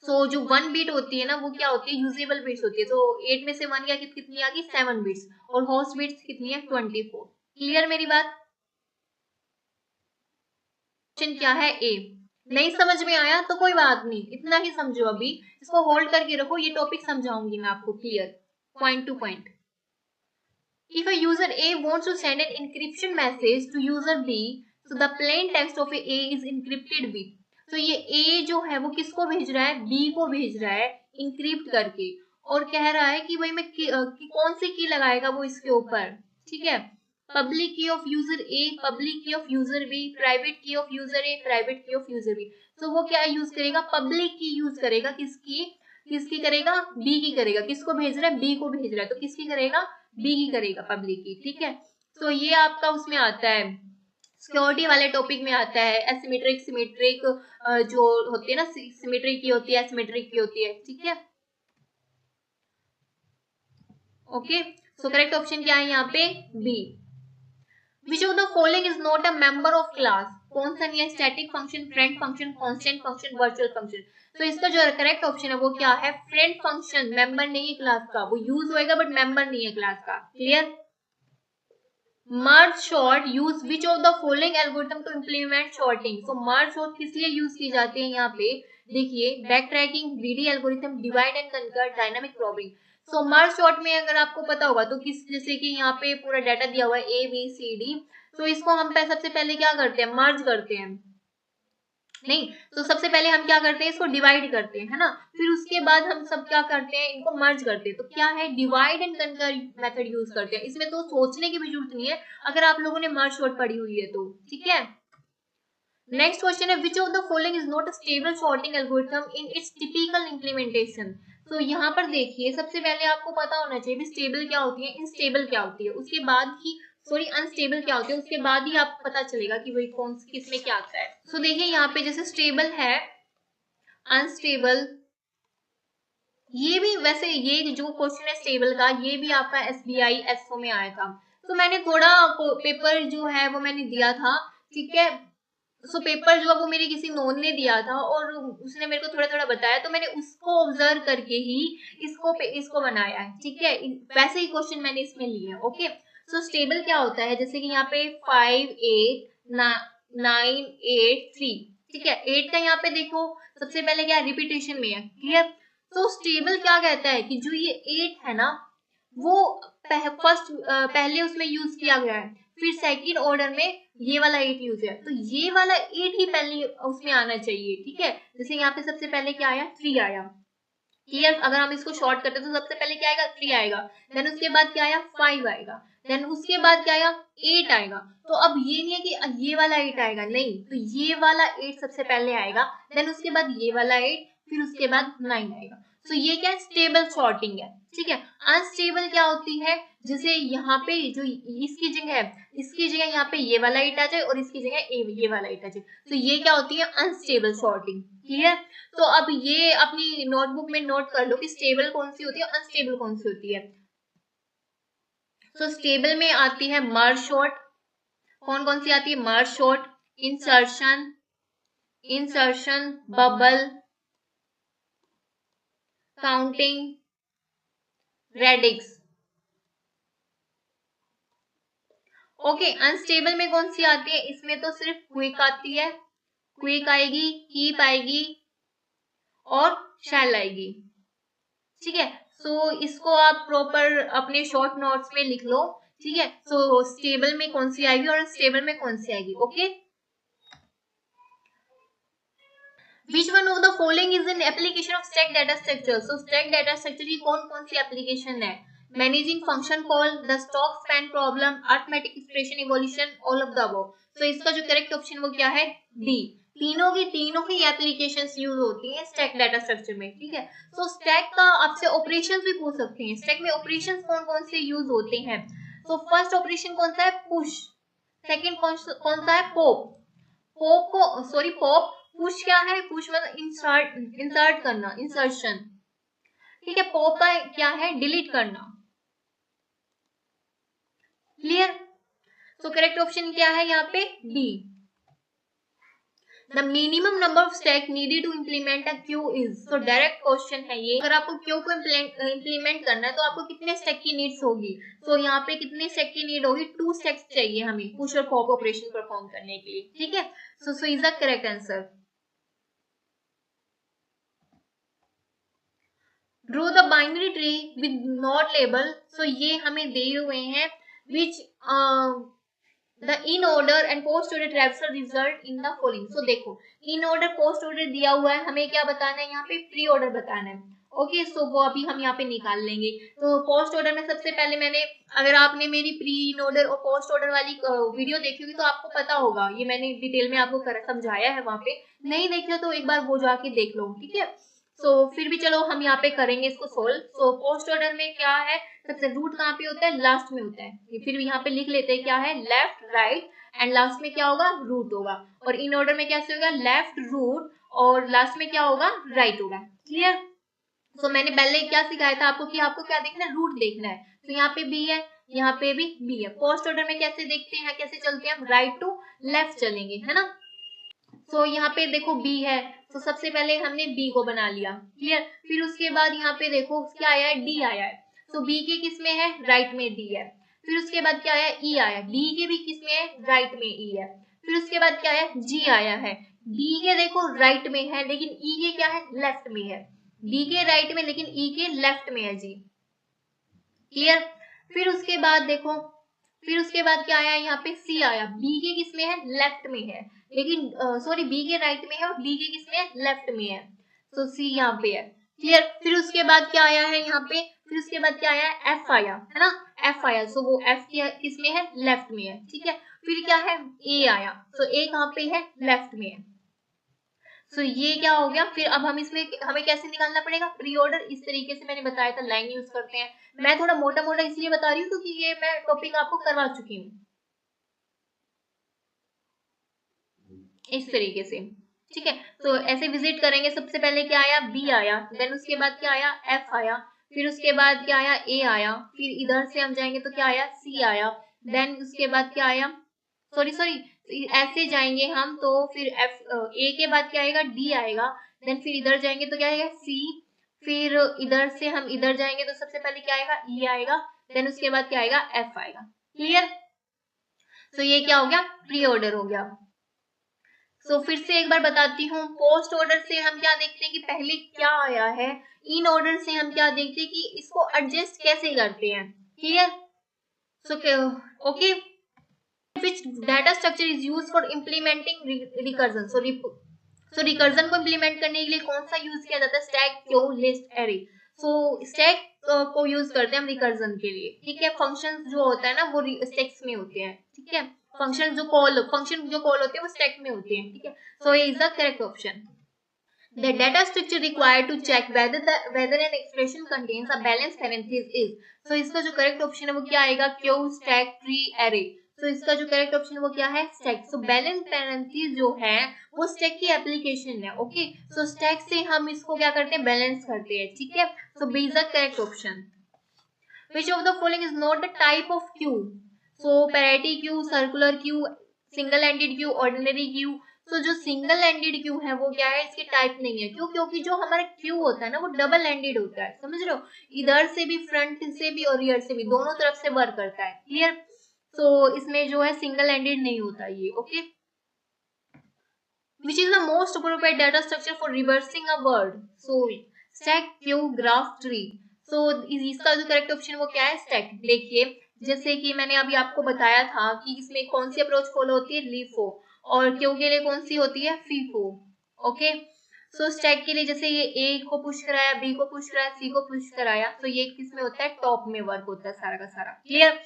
सो जो 1 बिट होती है ना वो क्या होती है, यूजेबल बिट्स होती है। तो 8 में से 1 क्या कितनी आ गई 7 बिट्स, और होस्ट बिट्स कितनी है 24। क्लियर मेरी बात? क्वेश्चन क्या है ए। नहीं समझ में आया तो कोई बात नहीं, इतना ही समझो, अभी इसको होल्ड करके रखो, ये टॉपिक समझाऊंगी मैं आपको clear point two point. If a user A wants to send an encryption message to user B, so the plain text of A is encrypted with। तो ये A जो है वो किसको भेज रहा है, B को भेज रहा है इंक्रिप्ट करके, और कह रहा है कि भाई मैं कौन सी की लगाएगा वो इसके ऊपर, ठीक है। पब्लिक की ऑफ यूजर A, पब्लिक की ऑफ यूजर B, प्राइवेट की ऑफ यूजर A, प्राइवेट की ऑफ यूजर B। तो वो क्या यूज करेगा, पब्लिक की यूज करेगा, किसकी करेगा, बी की करेगा। किसको भेज रहा है, बी को भेज रहा है, तो किसकी करेगा, बी की करेगा, पब्लिक की, ठीक है। तो ये आपका उसमें आता है, सिक्योरिटी वाले टॉपिक में आता है। एसिमेट्रिक सिमेट्रिक जो होती है ना, सिमेट्रिक की होती है, एसिमेट्रिक की होती है, ठीक है। ओके, सो करेक्ट ऑप्शन क्या है यहाँ पे, B. Which of the following is not a member of class? कौन सा नहीं है, static function, friend function, constant function, virtual function. तो इसका जो करेक्ट ऑप्शन है वो क्या है, फ्रेंड फंक्शन। मेंबर नहीं है क्लास का, वो यूज होएगा बट मेंबर नहीं है क्लास का। Clear? Merge sort use which of the following algorithm to implement sorting. तो मर्ज शॉर्ट किस लिए यूज की जाती है यहाँ पे, देखिए back tracking, greedy algorithm, divide and कंकर, डायनामिक प्रॉबिंग। सो मर्ज शॉर्ट में अगर आपको पता होगा तो किस, जैसे कि यहाँ पे पूरा डाटा दिया हुआ है ABCD, तो इसको हम सबसे पहले क्या करते हैं, मर्ज करते हैं। नहीं, तो सबसे पहले हम क्या करते हैं, इसको डिवाइड करते हैं, है ना। फिर उसके बाद हम सब क्या करते हैं, इनको मर्ज करते हैं। तो क्या है, डिवाइड एंड कंकर मेथड यूज करते हैं। इसमें तो सोचने की भी जरूरत नहीं है अगर आप लोगों ने मर्ज शॉर्ट पढ़ी हुई है तो, ठीक है। नेक्स्ट क्वेश्चन है, which of the following is not a stable sorting algorithm in its typical implementation. तो यहाँ पर देखिए, सबसे पहले आपको पता होना चाहिए स्टेबल क्या होती है, इनस्टेबल क्या होती है, उसके बाद ही अनस्टेबल क्या होती है, उसके बाद ही आपको पता चलेगा कि वही कौन किस में क्या आता है। सो देखिए यहाँ पे जैसे स्टेबल है, अनस्टेबल, ये भी वैसे ये जो क्वेश्चन है स्टेबल का, ये भी आपका SBI SO में आया था। तो मैंने थोड़ा पेपर जो है वो मैंने दिया था, ठीक है। सो पेपर जो है वो मेरे किसी नोन ने दिया था और उसने मेरे को थोड़ा थोड़ा बताया, तो मैंने उसको ऑब्जर्व करके ही इसको बनाया है, ठीक है। वैसे ही क्वेश्चन मैंने इसमें लिए हैं। ओके, सो स्टेबल क्या होता है, जैसे कि यहाँ पे 5 8 9 8 3, ठीक है। 8 का यहाँ पे देखो सबसे पहले क्या रिपीटेशन में है, क्लियर। तो स्टेबल क्या कहता है कि जो ये 8 है ना वो पहले उसमें यूज किया गया है, फिर सेकंड ऑर्डर में ये वाला 8 यूज है, तो ये वाला 8 ही पहले उसमें आना चाहिए, ठीक है। जैसे यहाँ पे सबसे पहले क्या आया, 3 आया, क्लियर। अगर हम इसको शॉर्ट करते तो सबसे पहले क्या आएगा, 3 आएगा, देन उसके बाद क्या आया, 5 आएगा, देन उसके बाद क्या आया, 8 आएगा। तो अब ये नहीं है कि ये वाला 8 आएगा, नहीं, तो ये वाला 8 सबसे पहले आएगा, देन उसके बाद ये वाला 8, फिर उसके बाद 9 आएगा। सो ये क्या स्टेबल सॉर्टिंग है, ठीक है। अनस्टेबल क्या होती है, जैसे यहाँ पे जो इसकी जगह यहाँ पे ये वाला ईट आ जाए और इसकी जगह ये वाला ईट आ जाए, तो ये क्या होती है अनस्टेबल सॉर्टिंग, क्लियर। तो अब ये अपनी नोटबुक में नोट कर लो कि स्टेबल कौन सी होती है, अनस्टेबल कौन सी होती है। तो स्टेबल में आती है मर्ज सॉर्ट, कौन कौन सी आती है, merge sort, insertion, bubble, counting, radix. Okay, unstable में कौन सी आती है, इसमें तो सिर्फ क्विक आती है, क्विक आएगी, कीप आएगी और शेल आएगी, ठीक है। सो इसको आप प्रॉपर अपने शॉर्ट नोट्स में लिख लो, ठीक है। सो स्टेबल में कौन सी आएगी और अनस्टेबल में कौन सी आएगी, okay. Which one of the following is an application of stack data structure? So stack data structure की कौन कौन सी एप्लीकेशन है, managing function call, the stock span problem, arithmetic expression evolution, all of the above. तो इसका जो correct option वो क्या है, डी। तीनों ही एप्लीकेशंस यूज होती हैं स्टैक डाटा स्ट्रक्चर में, ठीक है। तो स्टैक का आपसे ऑपरेशंस भी पूछ सकते हैं, स्टैक में ऑपरेशंस कौन कौन से यूज होते हैं। तो फर्स्ट ऑपरेशन कौन सा है, पुश। सेकंड कौन सा है, पॉप। पॉप। पुश क्या है, पुश मतलब इंसर्ट करना, इंसर्शन, ठीक है। पॉप का क्या है, डिलीट करना, क्लियर। तो करेक्ट ऑप्शन क्या है यहाँ पे, D. The minimum number of stack needed to implement a queue is. तो डायरेक्ट क्वेश्चन है ये, अगर आपको क्यू को इम्प्लीमेंट करना है तो आपको कितने स्टैक की नीड्स होगी। तो यहाँ पे कितने स्टैक की नीड होगी, 2 स्टैक्स चाहिए हमें पुश और पॉप ऑपरेशन परफॉर्म करने के लिए, ठीक है। So is the correct answer. Draw the binary tree with not label. So ये हमें दिए हुए हैं which the in order and post order traversal result in the following. So देखो इन ऑर्डर पोस्ट ऑर्डर दिया हुआ है, हमें क्या बताना है, यहाँ पे प्री ऑर्डर बताना है, ओके। सो वो अभी हम यहाँ पे निकाल लेंगे। तो पोस्ट ऑर्डर में सबसे पहले मैंने, अगर आपने मेरी प्री इन ऑर्डर और पोस्ट ऑर्डर वाली वीडियो देखी होगी तो आपको पता होगा, ये मैंने डिटेल में आपको समझाया है वहां पे, नहीं देखा तो एक बार वो जाके देख लो, ठीक है। सो फिर भी चलो हम यहाँ पे करेंगे इसको सोल्व। सो पोस्ट ऑर्डर में क्या है, सबसे रूट कहाँ पे होता है, लास्ट में होता है, फिर भी यहाँ पे लिख लेते हैं क्या है, लेफ्ट राइट एंड लास्ट में क्या होगा, रूट होगा। और इन ऑर्डर में कैसे होगा, लेफ्ट रूट और लास्ट में क्या होगा, राइट होगा, क्लियर। सो मैंने पहले क्या सिखाया था आपको कि आपको क्या देखना है, रूट देखना है। तो यहाँ पे बी है, यहाँ पे भी बी है। पोस्ट ऑर्डर में कैसे देखते हैं, कैसे चलते हैं, हम राइट टू लेफ्ट चलेंगे, है ना। तो यहाँ पे देखो बी है, तो सबसे पहले हमने बी को बना लिया, क्लियर। फिर उसके बाद यहाँ पे देखो क्या आया है, डी आया है। तो बी के किस में है, राइट में डी है। फिर उसके बाद क्या आया, ई आया, डी के भी किस में है, राइट में ई है। फिर उसके बाद क्या आया, जी आया है। डी के देखो राइट में है लेकिन ई के क्या है, लेफ्ट में है। डी के राइट में लेकिन ई के लेफ्ट में है जी, क्लियर। फिर उसके बाद देखो, फिर उसके बाद क्या आया, यहाँ पे सी आया, बी के किस में है, लेफ्ट में है, लेकिन सॉरी बी के राइट में है और डी के किस में है, लेफ्ट में है। तो सी यहाँ पे है, क्लियर। फिर उसके बाद क्या आया है यहाँ पे, फिर उसके बाद क्या आया, एफ आया, है ना, एफ आया। सो वो एफ किस में है, लेफ्ट में है, ठीक है। फिर क्या है, ए आया, तो ए कहाँ पे है, लेफ्ट में है। सो ये क्या हो गया, फिर अब हम इसमें हमें कैसे निकालना पड़ेगा, प्री ऑर्डर। इस तरीके से मैंने बताया था, लाइन यूज करते हैं। मैं थोड़ा मोटा मोटा इसलिए बता रही हूँ क्योंकि ये मैं टॉपिक आपको करवा चुकी हूँ इस तरीके से, ठीक है। तो ऐसे विजिट करेंगे, सबसे पहले क्या आया, बी आया, देन उसके बाद क्या आया, एफ आया, फिर उसके बाद क्या आया, ए आया, फिर इधर से हम जाएंगे तो क्या आया, सी आया, देन उसके बाद क्या आया, सॉरी ऐसे जाएंगे हम तो फिर एफ, ए के बाद क्या आएगा, डी आएगा, देन फिर इधर जाएंगे तो क्या आएगा, सी, फिर इधर से हम इधर जाएंगे तो सबसे पहले क्या आएगा, ई आएगा, देन उसके बाद क्या आएगा, एफ आएगा, क्लियर। तो ये क्या हो गया, प्री ऑर्डर हो गया। सो फिर से एक बार बताती हूँ, पोस्ट ऑर्डर से हम क्या देखते हैं कि पहले क्या आया है, इन ऑर्डर से हम क्या देखते हैं कि इसको एडजस्ट कैसे करते हैं, clear. So okay, which data structure is used for implementing recursion। so recursion को implement करने के लिए कौन सा यूज किया जाता है, स्टैक, क्यू, लिस्ट, एरे। सो स्टैक को यूज करते हैं हम रिकर्जन के लिए, ठीक है। फंक्शन जो होता है ना वो स्टैक्स में होते हैं, ठीक है। फंक्शन जो कॉल होते हैं वो स्टैक में होते हैं, ठीक है। सो ये is the correct option. The data structure required to check whether an expression contains a balanced parenthesis is. So इसका जो करेक्ट ऑप्शन है वो क्या आएगा? Queue stack tree array. तो इसका जो करेक्ट ऑप्शन है वो क्या है? स्टैक. सो बैलेंस पैरेंथेसिस जो है वो स्टैक की एप्लीकेशन है. ओके, सो स्टैक से हम इसको क्या करते हैं? बैलेंस करते हैं. ठीक है, so B is the correct option. Which of the following is not the type of queue? So parity queue, circular queue, single ended queue, ordinary queue. तो जो सिंगल एंडेड क्यू है वो क्या है? इसकी टाइप नहीं है. क्यों? क्योंकि जो हमारा क्यू होता है ना वो डबल एंडेड होता है. समझ रहे हो? इधर से भी, फ्रंट से भी और रियर से भी, दोनों तरफ से वर्क करता है. क्लियर? तो इसमें जो है सिंगल एंडेड नहीं होता ये. Okay, which is the most appropriate data structure for reversing a word? So stack, queue, graph, tree. So इसका जो करेक्ट ऑप्शन वो क्या है? स्टैक. देखिए, जैसे कि मैंने अभी आपको बताया था कि इसमें कौन सी अप्रोच फॉलो होती है? लीफो. और क्यू के लिए कौन सी होती है? फीफो. ओके, सो स्टैक के लिए जैसे ये ए को पुश कराया, बी को पुश कराया, सी को पुश कराया, तो ये किस में होता है? टॉप में वर्क होता है सारा का सारा. क्लियर?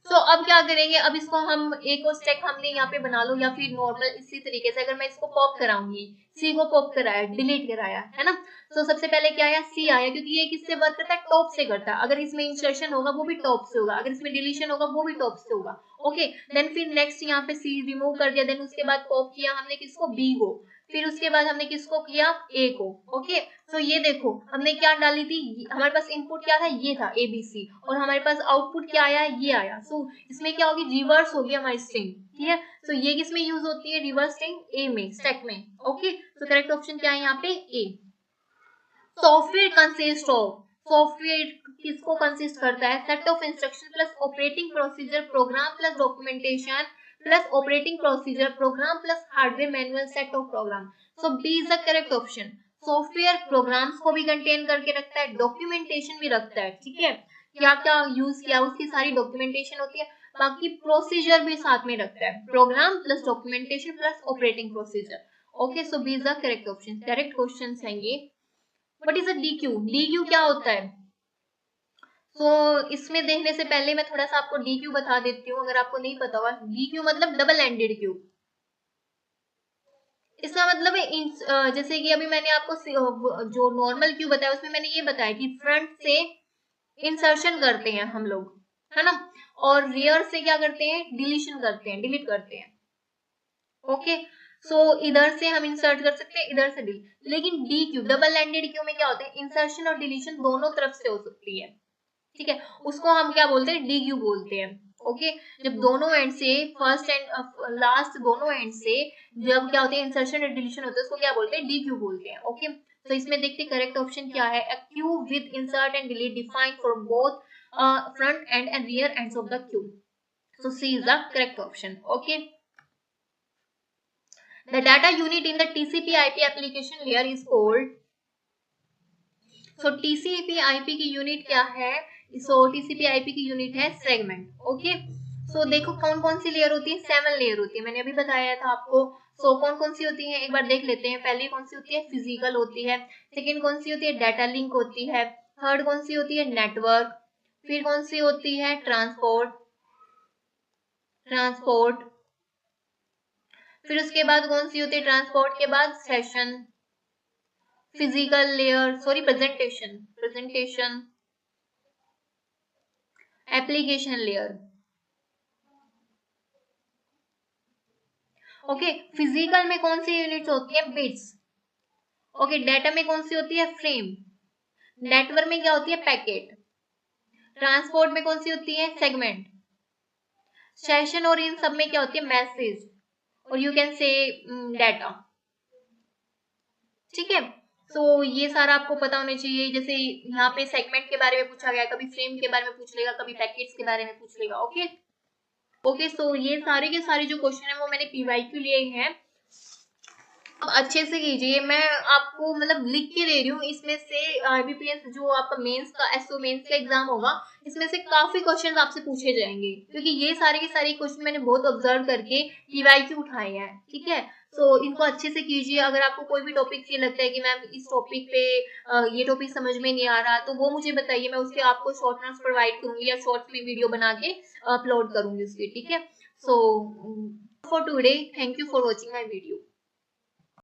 तो अब क्या करेंगे? अब इसको हम एक और स्टैक हमने यहाँ पे बना लो, या फिर नॉर्मल इसी तरीके से अगर मैं इसको पॉप कराऊंगी, सी को पॉप कराया, डिलीट कराया, है ना? तो सबसे पहले क्या आया? सी आया, क्योंकि ये किससे वर्क करता है? टॉप से करता है. अगर इसमें इंसर्शन होगा वो भी टॉप से होगा, अगर इसमें डिलीशन होगा वो भी टॉप से होगा. ओके, देन फिर नेक्स्ट यहाँ पे सी रिमूव कर दिया, देन उसके बाद पॉप किया हमने किसको? बी को. फिर उसके बाद हमने किसको किया? ए को. ओके, तो ये देखो हमने क्या डाली थी? हमारे पास इनपुट क्या था? ये था ABC, और हमारे पास आउटपुट क्या आया? ये आया. सो इसमें क्या होगी? रिवर्स होगी हमारी स्ट्रिंग. क्लियर? तो ये किस में यूज होती है? रिवर्स स्ट्रिंग ए में, स्टैक में. ओके, तो करेक्ट ऑप्शन क्या है यहाँ पे? A. Software consist of. Software किसको कंसिस्ट करता है? Set of instruction plus operating procedure program plus documentation plus operating procedure program plus hardware manual set of program. So B is the correct option. Software programs को भी contain करके रखता है, documentation भी रखता है. ठीक है, क्या क्या यूज किया उसकी सारी डॉक्यूमेंटेशन होती है, बाकी प्रोसीजर भी साथ में रखता है. Program plus documentation plus operating procedure. Okay, so B is the correct option. Direct question है ये. What is a DQ? DQ क्या होता है? तो इसमें देखने से पहले मैं थोड़ा सा आपको DQ बता देती हूँ, अगर आपको नहीं पता होगा. DQ मतलब डबल एंडेड क्यू. इसका मतलब है जैसे कि अभी मैंने आपको जो नॉर्मल क्यू बताया उसमें मैंने ये बताया कि फ्रंट से इंसर्शन करते हैं हम लोग, है ना, और रियर से क्या करते हैं? डिलीशन करते हैं, डिलीट करते हैं. ओके, सो इधर से हम इंसर्ट कर सकते हैं, इधर से डिलीट. लेकिन DQ डबल एंडेड क्यू में क्या होता है? इंसर्शन और डिलीशन दोनों तरफ से हो सकती है. ठीक है, उसको हम क्या बोलते हैं? DQ बोलते हैं. ओके, जब दोनों एंड से, फर्स्ट एंड लास्ट दोनों एंड से जब क्या होते हैं? इंसर्शन और डिलीशन होते हैं, उसको क्या बोलते हैं? DQ बोलते हैं. ओके, तो इसमें देखते हैं करेक्ट ऑप्शन क्या है. A queue with insert and delete defined for both front and rear ends of the queue. So C is the correct option. Okay, the data unit in the TCP/IP application layer is called. so TCP/IP की unit क्या है? TCP/IP की unit है segment. Okay, सो देखो कौन कौन सी layer होती है? 7 लेयर होती है, मैंने अभी बताया था आपको. सो कौन कौन सी होती है एक बार देख लेते हैं. पहली कौन सी होती है? फिजिकल होती है. सेकेंड कौन सी होती है? डाटा लिंक होती है. थर्ड कौन सी होती है? नेटवर्क. फिर कौन सी होती है? ट्रांसपोर्ट. फिर उसके बाद कौन सी होती है? ट्रांसपोर्ट के बाद session. Physical layer, sorry, presentation, application layer. Okay, physical में कौन सी यूनिट्स होती है? बिट्स. ओके, डाटा में कौन सी होती है? फ्रेम. नेटवर्क में क्या होती है? पैकेट. ट्रांसपोर्ट में कौन सी होती है? सेगमेंट. सेशन और इन सब में क्या होती है? मैसेज, और यू कैन से डाटा. ठीक है, तो ये सारा आपको पता होना चाहिए. जैसे यहाँ पे सेगमेंट के बारे में पूछा गया, कभी फ्रेम के बारे में पूछ लेगा, कभी पैकेट्स के बारे में पूछ लेगा. ओके, सो ये सारे के सारे जो क्वेश्चन है वो मैंने PYQ लिए हैं. अब अच्छे से कीजिए, मैं आपको मतलब लिख के दे रही हूँ. इसमें से IBPS जो आपका मेंस का SO मेंस का एग्जाम होगा, इसमें से काफी क्वेश्चन आपसे पूछे जाएंगे, क्योंकि ये सारे के सारे क्वेश्चन मैंने बहुत ऑब्जर्व करके PYQ उठाए हैं. ठीक है, तो इनको अच्छे से कीजिए. अगर आपको कोई भी टॉपिक ये लगता है कि मैम इस टॉपिक पे ये टॉपिक समझ में नहीं आ रहा, तो वो मुझे बताइए, मैं उसके आपको शॉर्ट नोट्स प्रोवाइड करूंगी, या शॉर्ट्स में वीडियो बना के अपलोड करूंगी उसकी. ठीक है, so for today, thank you for watching my video.